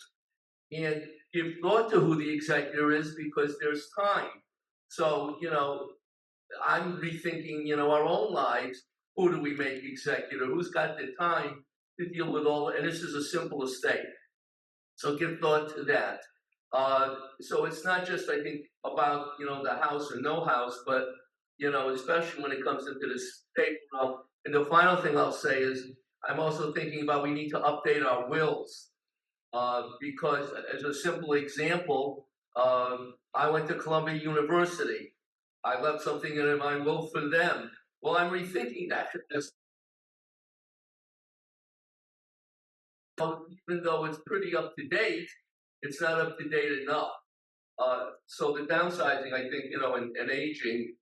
And give thought to who the executor is, because there's time. So, I'm rethinking, our own lives. Who do we make executor? Who's got the time to deal with all, and this is a simple estate. So give thought to that. So it's not just, I think, about, the house or no house, but, especially when it comes into this paper realm. And the final thing I'll say is, I'm also thinking about, we need to update our wills. Because as a simple example, I went to Columbia University. I left something in my will for them. Well, I'm rethinking that. Even though it's pretty up to date, it's not up to date enough. So the downsizing, I think, and aging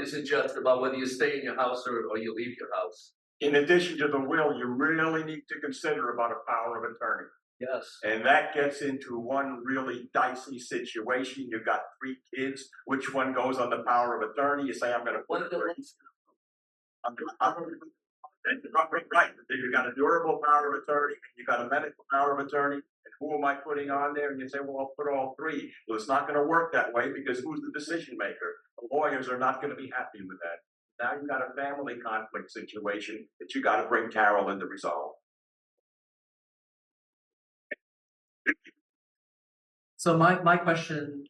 isn't just about whether you stay in your house or you leave your house. In addition to the will, you really need to consider about a power of attorney. Yes. And that gets into one really dicey situation. You've got 3 kids. Which one goes on the power of attorney? You say, I'm going to put it right. You got a durable power of attorney, you got a medical power of attorney, and who am I putting on there? And you say, well, I'll put all 3. Well, it's not going to work that way, because who's the decision maker? The lawyers are not going to be happy with that. Now you've got a family conflict situation that you got to bring Carol in to resolve. So my question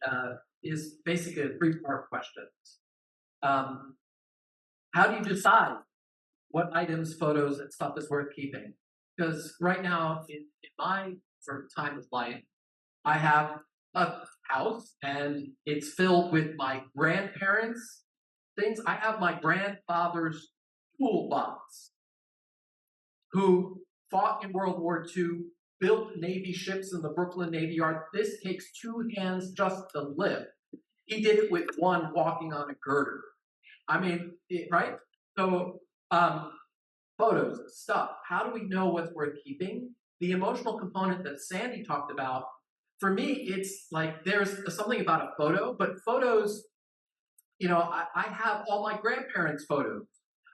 is basically a 3-part question. how do you decide what items, photos, and stuff is worth keeping? Because right now, in my sort of time of life, I have a house and it's filled with my grandparents' things. I have my grandfather's toolbox, who fought in World War II, built Navy ships in the Brooklyn Navy Yard. This takes 2 hands just to lift. He did it with one walking on a girder. I mean, right? So, photos, stuff. How do we know what's worth keeping? The emotional component that Sandy talked about, for me, it's like there's something about a photo, but photos, you know, I have all my grandparents' photos.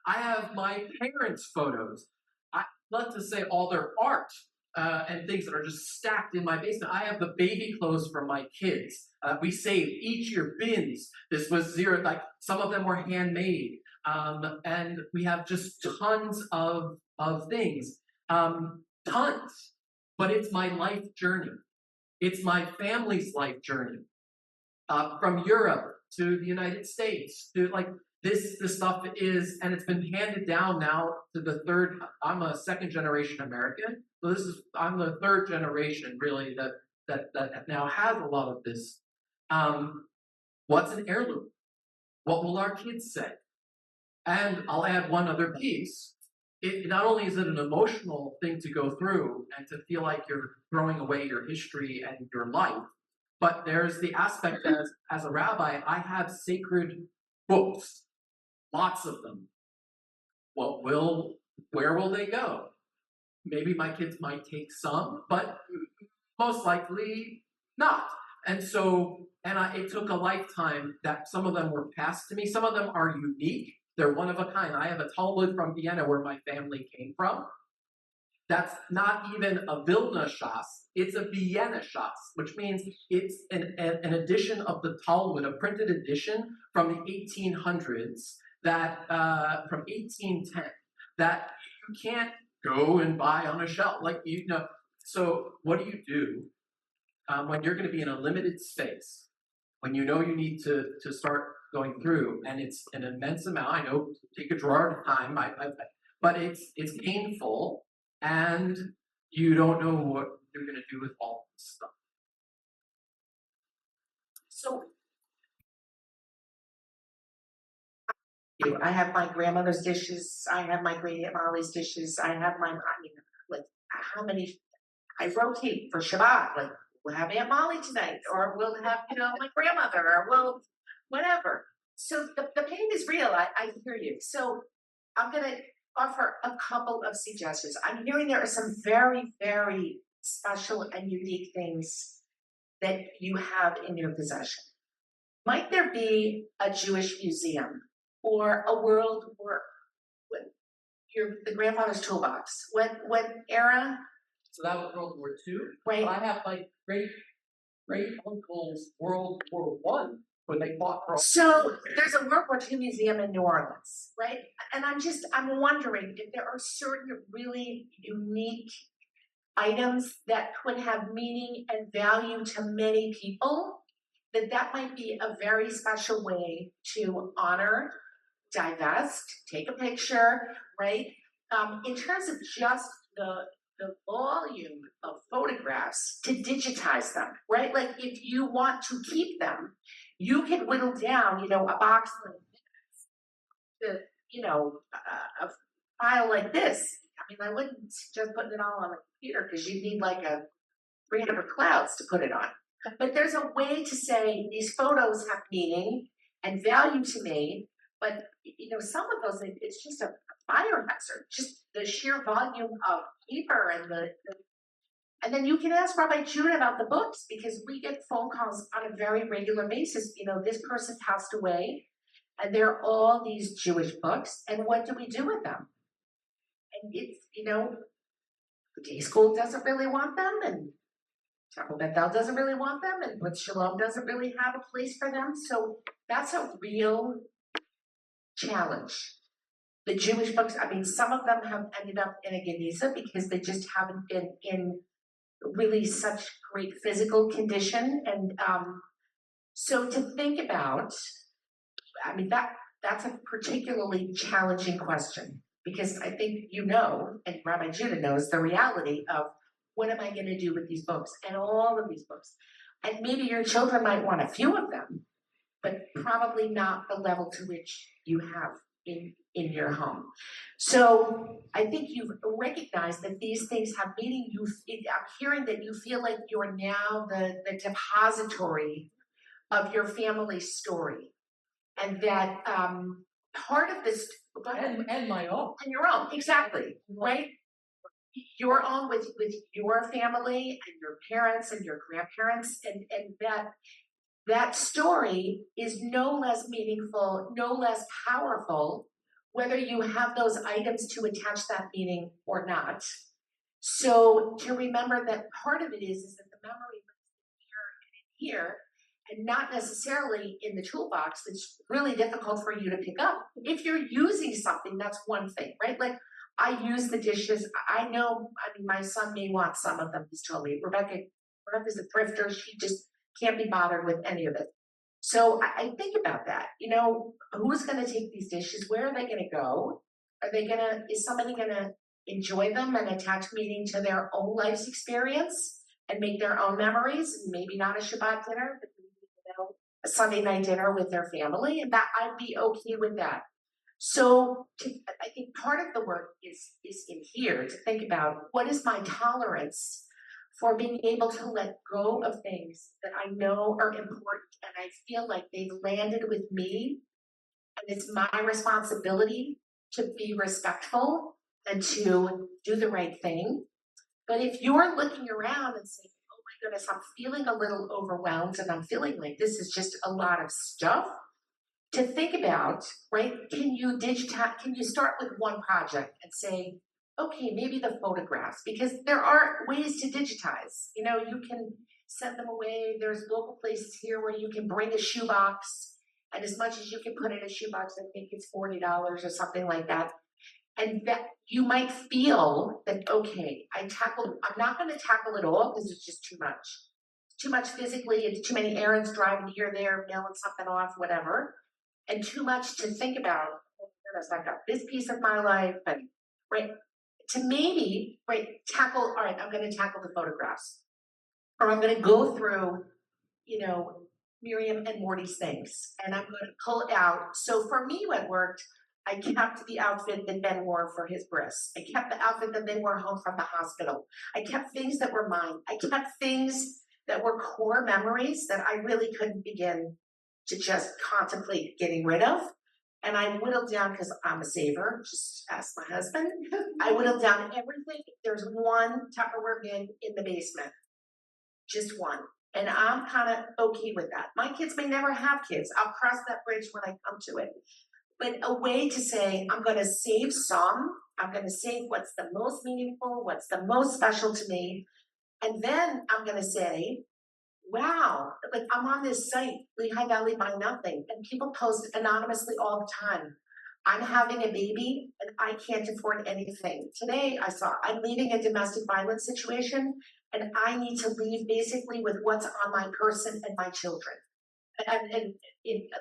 I have my parents' photos. I let's just say all their art and things that are just stacked in my basement. I have the baby clothes from my kids. We saved each year bins. This was zero, like some of them were handmade. And we have just tons of things. Tons. But it's my life journey. It's my family's life journey. From Europe to the United States to like this stuff is, and it's been handed down now to the third. I'm a second generation American, so I'm the third generation really that now has a lot of this. What's an heirloom? What will our kids say? And I'll add one other piece. It not only is it an emotional thing to go through and to feel like you're throwing away your history and your life, but there's the aspect as a rabbi, I have sacred books, lots of them. Where will they go? Maybe my kids might take some, but most likely not. And so, it took a lifetime that some of them were passed to me. Some of them are unique. They're one of a kind. I have a Talmud from Vienna where my family came from. That's not even a Vilna Shas, it's a Vienna Shas, which means it's an edition of the Talmud, a printed edition from the 1800s, that from 1810, that you can't go and buy on a shelf. Like, you know, so what do you do when you're going to be in a limited space, when you know you need to start going through, and it's an immense amount. I know, take a drawer at a time, but it's painful, and you don't know what you're going to do with all this stuff. So I have my grandmother's dishes, I have my great Aunt Molly's dishes, I have like how many, I rotate for Shabbat, like we'll have Aunt Molly tonight, or we'll have, my grandmother, or we'll, whatever. So the pain is real, I hear you. So I'm gonna offer a couple of suggestions. I'm hearing there are some very, very special and unique things that you have in your possession. Might there be a Jewish museum or a world war? The grandfather's toolbox. What era? So that was World War II. Right. I have my great uncle's World War I when they fought for. So there's a World War II museum in New Orleans, right? And I'm wondering if there are certain really unique items that could have meaning and value to many people, that might be a very special way to honor, divest, take a picture, right? In terms of just the volume of photographs, to digitize them, right? Like if you want to keep them, you can whittle down, a box like this to, a file like this. I mean, I wouldn't just put it all on the computer because you need like a 300 clouds to put it on. But there's a way to say these photos have meaning and value to me, but some of those, it's just a fire hazard, just the sheer volume of paper and then you can ask Rabbi Judah about the books, because we get phone calls on a very regular basis. This person passed away and there are all these Jewish books, and what do we do with them? And it's, the day school doesn't really want them, and Temple Bethel doesn't really want them, and Brit Shalom doesn't really have a place for them. So that's a real challenge. The Jewish books, some of them have ended up in a Geniza because they just haven't been in really such great physical condition. And so to think about, that's a particularly challenging question, because I think you know, and Rabbi Judah knows, the reality of what am I going to do with these books and all of these books. And maybe your children might want a few of them, but probably not the level to which you have in your home. So I think you've recognized that these things have meaning. I'm hearing that you feel like you're now the depository of your family's story. And that part of this, And my own. and your own, exactly, right? Your own with your family and your parents and your grandparents, and that story is no less meaningful, no less powerful, whether you have those items to attach that meaning or not. So to remember that part of it is that the memory lives in here, and not necessarily in the toolbox. It's really difficult for you to pick up. If you're using something, that's one thing, right? Like, I use the dishes. I know, I mean, my son may want some of them. He's told me, Rebecca's a thrifter. She just can't be bothered with any of it. So I think about that. You know, who's going to take these dishes? Where are they going to go? Is somebody going to enjoy them and attach meaning to their own life's experience and make their own memories? Maybe not a Shabbat dinner, but a Sunday night dinner with their family, and that I'd be okay with that. So I think part of the work is in here to think about what is my tolerance for being able to let go of things that I know are important and I feel like they've landed with me, and it's my responsibility to be respectful and to do the right thing. But if you're looking around and saying, oh my goodness, I'm feeling a little overwhelmed and I'm feeling like this is just a lot of stuff to think about, right? Can you start with one project and say, okay, maybe the photographs, because there are ways to digitize. You know, you can send them away. There's local places here where you can bring a shoebox, and as much as you can put in a shoebox, I think it's $40 or something like that. And that you might feel that, okay, I'm not going to tackle it all because it's just too much. Too much physically, it's too many errands driving here, there, mailing something off, whatever. And too much to think about, oh goodness, I've got this piece of my life, and right, to maybe, right, all right, I'm going to tackle the photographs. Or I'm going to go through, you know, Miriam and Morty's things, and I'm going to pull out. So for me, what worked, I kept the outfit that Ben wore for his bris. I kept the outfit that Ben wore home from the hospital. I kept things that were mine. I kept things that were core memories that I really couldn't begin to just contemplate getting rid of. And I whittled down, because I'm a saver, just ask my husband. I whittled down everything. There's one Tupperware bin in the basement, just one. And I'm kind of okay with that. My kids may never have kids. I'll cross that bridge when I come to it. But a way to say, I'm going to save some. I'm going to save what's the most meaningful, what's the most special to me. And then I'm going to say, wow, like I'm on this site, Lehigh Valley Buy Nothing, and people post anonymously all the time. I'm having a baby and I can't afford anything. Today I'm leaving a domestic violence situation and I need to leave basically with what's on my person and my children. And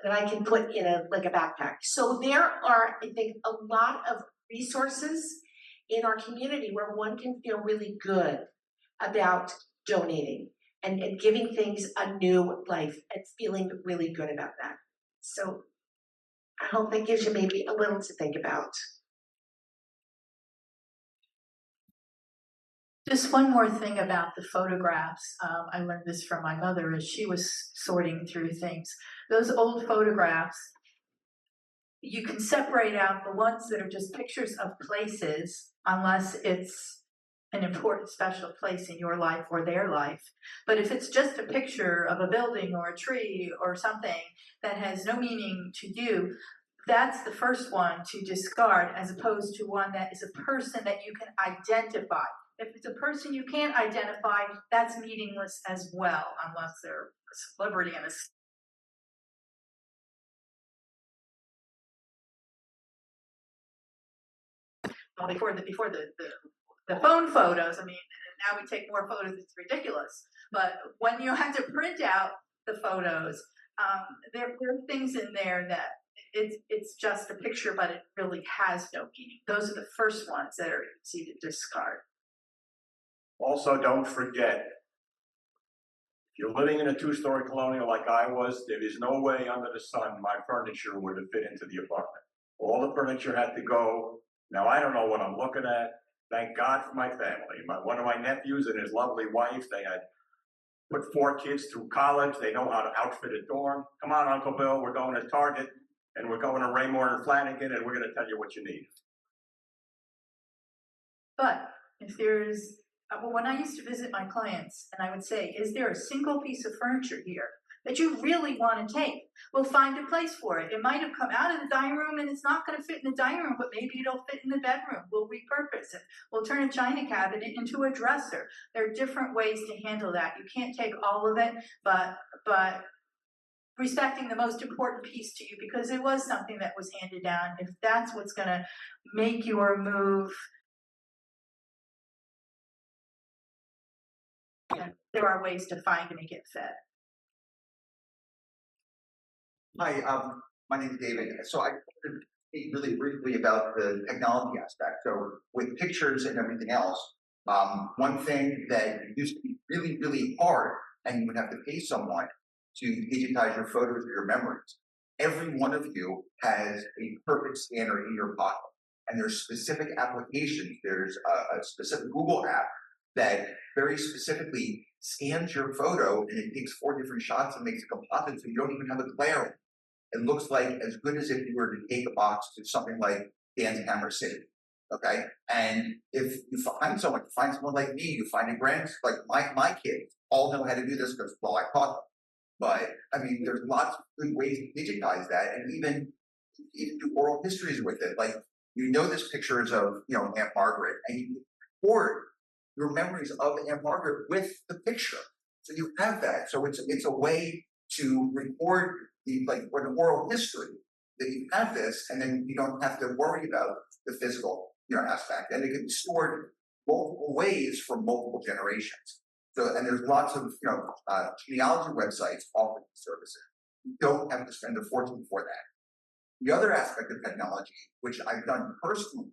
that I can put in a backpack. So there are, I think, a lot of resources in our community where one can feel really good about donating and giving things a new life and feeling really good about that. So I hope that gives you maybe a little to think about. Just one more thing about the photographs. I learned this from my mother as she was sorting through things. Those old photographs, you can separate out the ones that are just pictures of places, unless it's an important special place in your life or their life. But if it's just a picture of a building or a tree or something that has no meaning to you, that's the first one to discard, as opposed to one that is a person that you can identify. If it's a person you can't identify, that's meaningless as well, unless they're a celebrity and a before the phone photos. I mean, now we take more photos, it's ridiculous. But when you had to print out the photos, there are things in there that it's just a picture, but it really has no meaning. Those are the first ones that are easy to discard. Also, don't forget, if you're living in a two-story colonial like I was, there is no way under the sun my furniture would have fit into the apartment. All the furniture had to go. Now, I don't know what I'm looking at. Thank God for my family. One of my nephews and his lovely wife, they had put 4 kids through college. They know how to outfit a dorm. Come on, Uncle Bill, we're going to Target, and we're going to Raymore and Flanagan, and we're going to tell you what you need. But if there's, when I used to visit my clients, and I would say, is there a single piece of furniture here that you really want to take? We'll find a place for it. It might have come out of the dining room and it's not going to fit in the dining room, but maybe it'll fit in the bedroom. We'll repurpose it. We'll turn a china cabinet into a dresser. There are different ways to handle that. You can't take all of it, but respecting the most important piece to you, because it was something that was handed down. If that's what's going to make your move, there are ways to find to make it fit. Hi, my name is David. So I wanted to speak really briefly about the technology aspect. So with pictures and everything else, one thing that used to be really, really hard, and you would have to pay someone to digitize your photos or your memories. Every one of you has a perfect scanner in your pocket, and there's specific applications. There's a specific Google app that very specifically scans your photo, and it takes 4 different shots and makes a composite, so you don't even have a glare. It looks like as good as if you were to take a box to something like Dan's Hammer City, okay? And if you find someone like me, you find a like my kids all know how to do this because, well, I taught them. But, I mean, there's lots of good ways to digitize that, and even do oral histories with it. Like, this pictures of, Aunt Margaret, and you record your memories of Aunt Margaret with the picture. So you have that. So it's a way to record an oral history that you have this, and then you don't have to worry about the physical, aspect. And it can be stored multiple ways for multiple generations. So, and there's lots of, genealogy websites offering these services. You don't have to spend a fortune for that. The other aspect of technology, which I've done personally,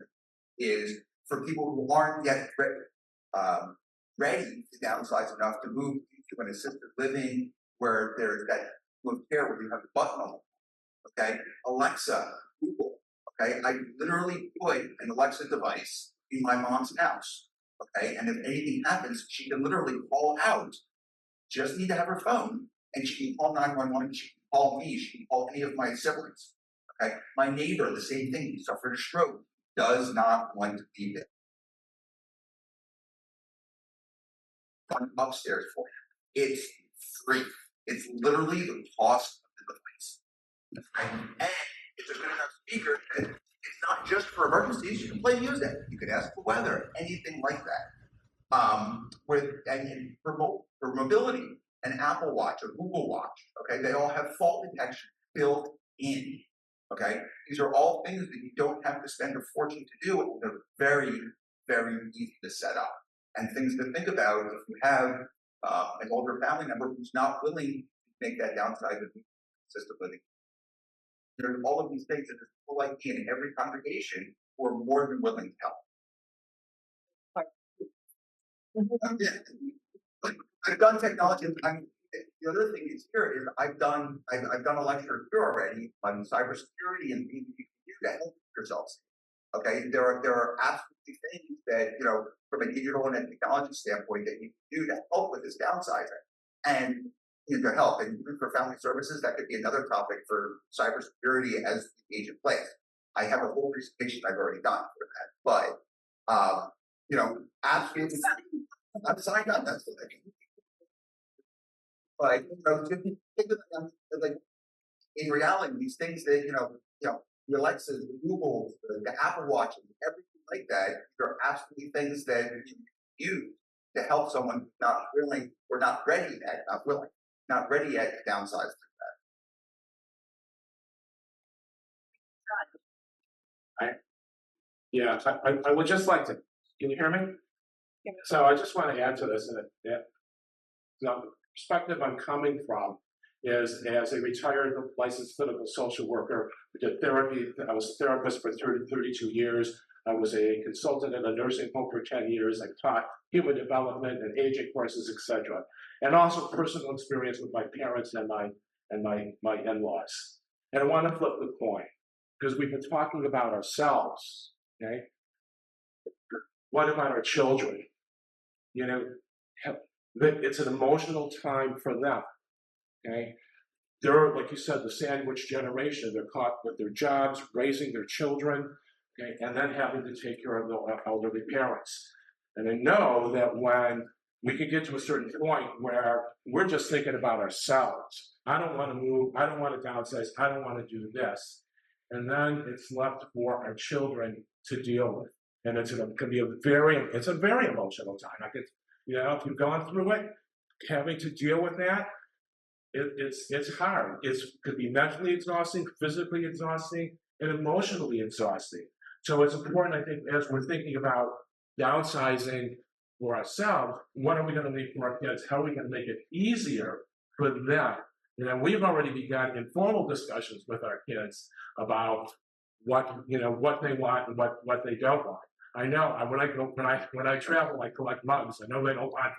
is for people who aren't yet ready to downsize enough to move to an assisted living where there's that care where you have the button on, okay? Alexa, Google, okay? I literally put an Alexa device in my mom's house, okay? And if anything happens, she can literally call out. Just need to have her phone, and she can call 911, she can call me, she can call any of my siblings, okay? My neighbor, the same thing, he suffered a stroke, does not want to be there. Upstairs for him. It's free. It's literally the cost of the device. And it's a good enough speaker that it's not just for emergencies. You can play music. You can ask the weather, anything like that. For mobility, an Apple Watch, a Google Watch, okay, they all have fault detection built in. Okay, these are all things that you don't have to spend a fortune to do, and they're very, very easy to set up. And things to think about if you have an older family member who's not willing to make that downside of assisted living. There's all of these things that there's people like me in every congregation who are more than willing to help. I've done technology. The other thing is here is I've done a lecture here already on cybersecurity and things you can do to help yourselves. Okay, there are absolutely things that, from a digital and a technology standpoint that you can do to help with this downsizing and to help. And even for family services, that could be another topic for cybersecurity as the age in place. I have a whole presentation I've already done for that. But absolutely, I'm signed up. That's what I mean. But in reality, these things that the Alexa, the Google, the Apple Watch, everything like that, are absolutely things that you use to help someone not willing or not ready yet, not ready yet to downsize like that. I would just like to. Can you hear me? Yeah. So I just want to add to this, and the perspective I'm coming from is as a retired licensed clinical social worker, I did therapy. I was a therapist for 32 years. I was a consultant in a nursing home for 10 years. I taught human development and aging courses, etc. And also personal experience with my parents and my in-laws. And I want to flip the coin because we've been talking about ourselves, okay? What about our children? You know, it's an emotional time for them, okay? They're, like you said, the sandwich generation. They're caught with their jobs, raising their children, okay, and then having to take care of the elderly parents. And I know that when we can get to a certain point where we're just thinking about ourselves, I don't want to move, I don't want to downsize, I don't want to do this. And then it's left for our children to deal with. And it's a very emotional time. I could, you know, if you've gone through it, having to deal with that, it's hard. It could be mentally exhausting, physically exhausting, and emotionally exhausting. So it's important, I think, as we're thinking about downsizing for ourselves, what are we going to leave for our kids? How are we going to make it easier for them? You know, we've already begun informal discussions with our kids about what they want and what they don't want. I know when I travel, I collect mugs. I know they don't want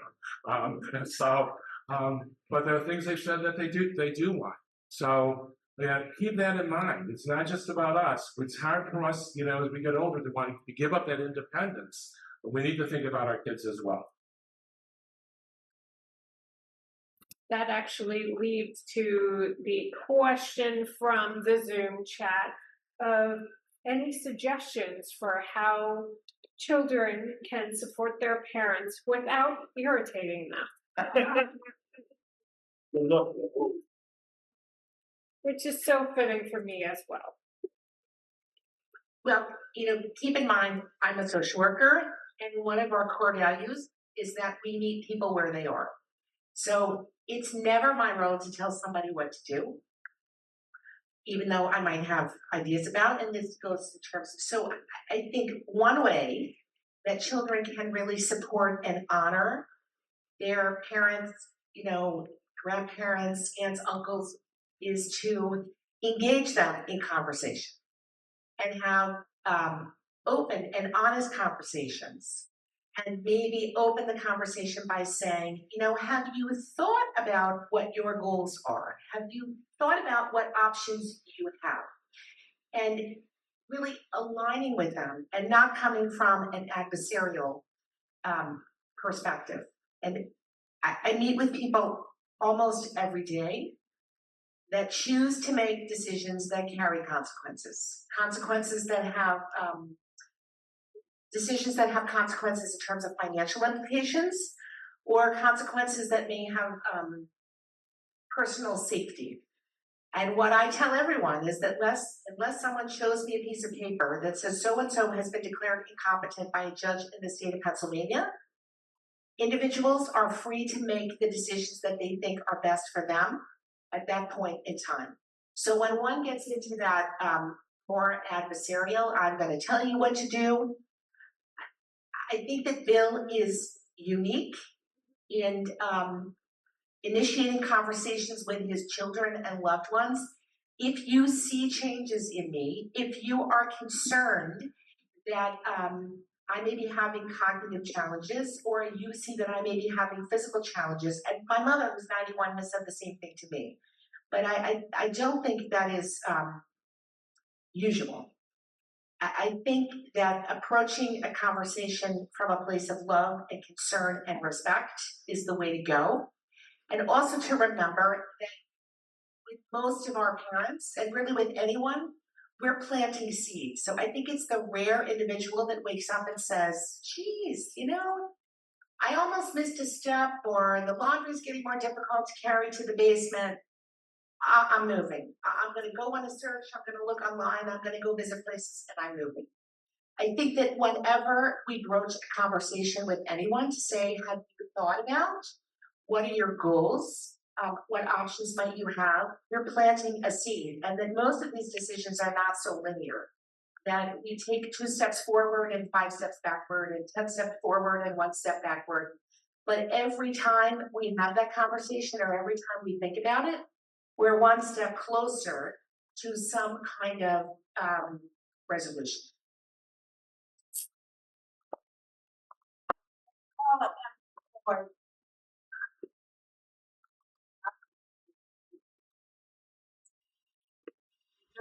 them, but there are things they've said that they do want. So yeah, keep that in mind. It's not just about us. It's hard for us, you know, as we get older to want to give up that independence, but we need to think about our kids as well. That actually leads to the question from the Zoom chat of any suggestions for how children can support their parents without irritating them. Which is so fitting for me as well. Well, you know, keep in mind, I'm a social worker, and one of our core values is that we meet people where they are. So it's never my role to tell somebody what to do, even though I might have ideas about, and this goes in terms of, so I think one way that children can really support and honor their parents, you know, grandparents, aunts, uncles, is to engage them in conversation and have open and honest conversations. And maybe open the conversation by saying, you know, have you thought about what your goals are? Have you thought about what options you have? And really aligning with them and not coming from an adversarial perspective. And I meet with people almost every day that choose to make decisions that carry consequences. Consequences that have decisions that have consequences in terms of financial implications, or consequences that may have personal safety. And what I tell everyone is that unless someone shows me a piece of paper that says so-and-so has been declared incompetent by a judge in the state of Pennsylvania, individuals are free to make the decisions that they think are best for them at that point in time. So when one gets into that more adversarial, I'm going to tell you what to do, I think that Bill is unique in initiating conversations with his children and loved ones. If you see changes in me, if you are concerned that I may be having cognitive challenges, or you see that I may be having physical challenges, and my mother, who's 91, has said the same thing to me. But I don't think that is usual. I think that approaching a conversation from a place of love and concern and respect is the way to go. And also to remember that with most of our parents, and really with anyone, we're planting seeds. So I think it's the rare individual that wakes up and says, geez, you know, I almost missed a step, or the laundry's getting more difficult to carry to the basement. I'm moving. I'm going to go on a search. I'm going to look online. I'm going to go visit places, and I'm moving. I think that whenever we broach a conversation with anyone to say, have you thought about what are your goals? What options might you have? You're planting a seed, and that most of these decisions are not so linear. That we take 2 steps forward and 5 steps backward, and 10 steps forward and 1 step backward. But every time we have that conversation, or every time we think about it, we're one step closer to some kind of resolution.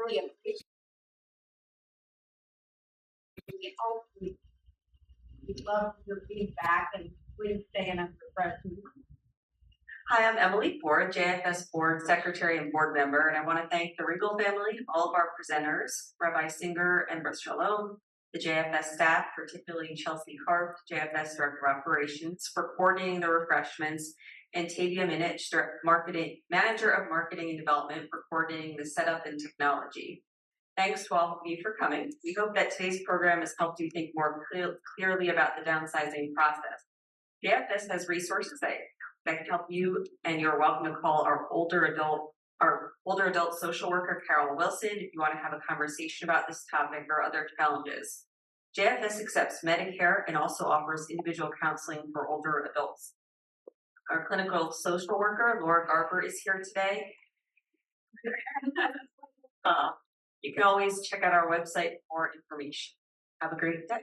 Really appreciate. We hope we'd love your feedback and please stay in as refreshment. Hi, I'm Emily Ford, JFS Board Secretary and Board Member, and I want to thank the Ringel family, all of our presenters, Rabbi Singer and Brother Shalom, the JFS staff, particularly Chelsea Karp, JFS Director of Operations, for coordinating the refreshments, and Tavia Minich, Manager of Marketing and Development, for coordinating the setup and technology. Thanks to all of you for coming. We hope that today's program has helped you think more clearly about the downsizing process. JFS has resources that can help you, and you're welcome to call our older adult social worker, Carol Wilson, if you want to have a conversation about this topic or other challenges. JFS accepts Medicare and also offers individual counseling for older adults. Our clinical social worker, Laura Garber, is here today. You can always check out our website for more information. Have a great day.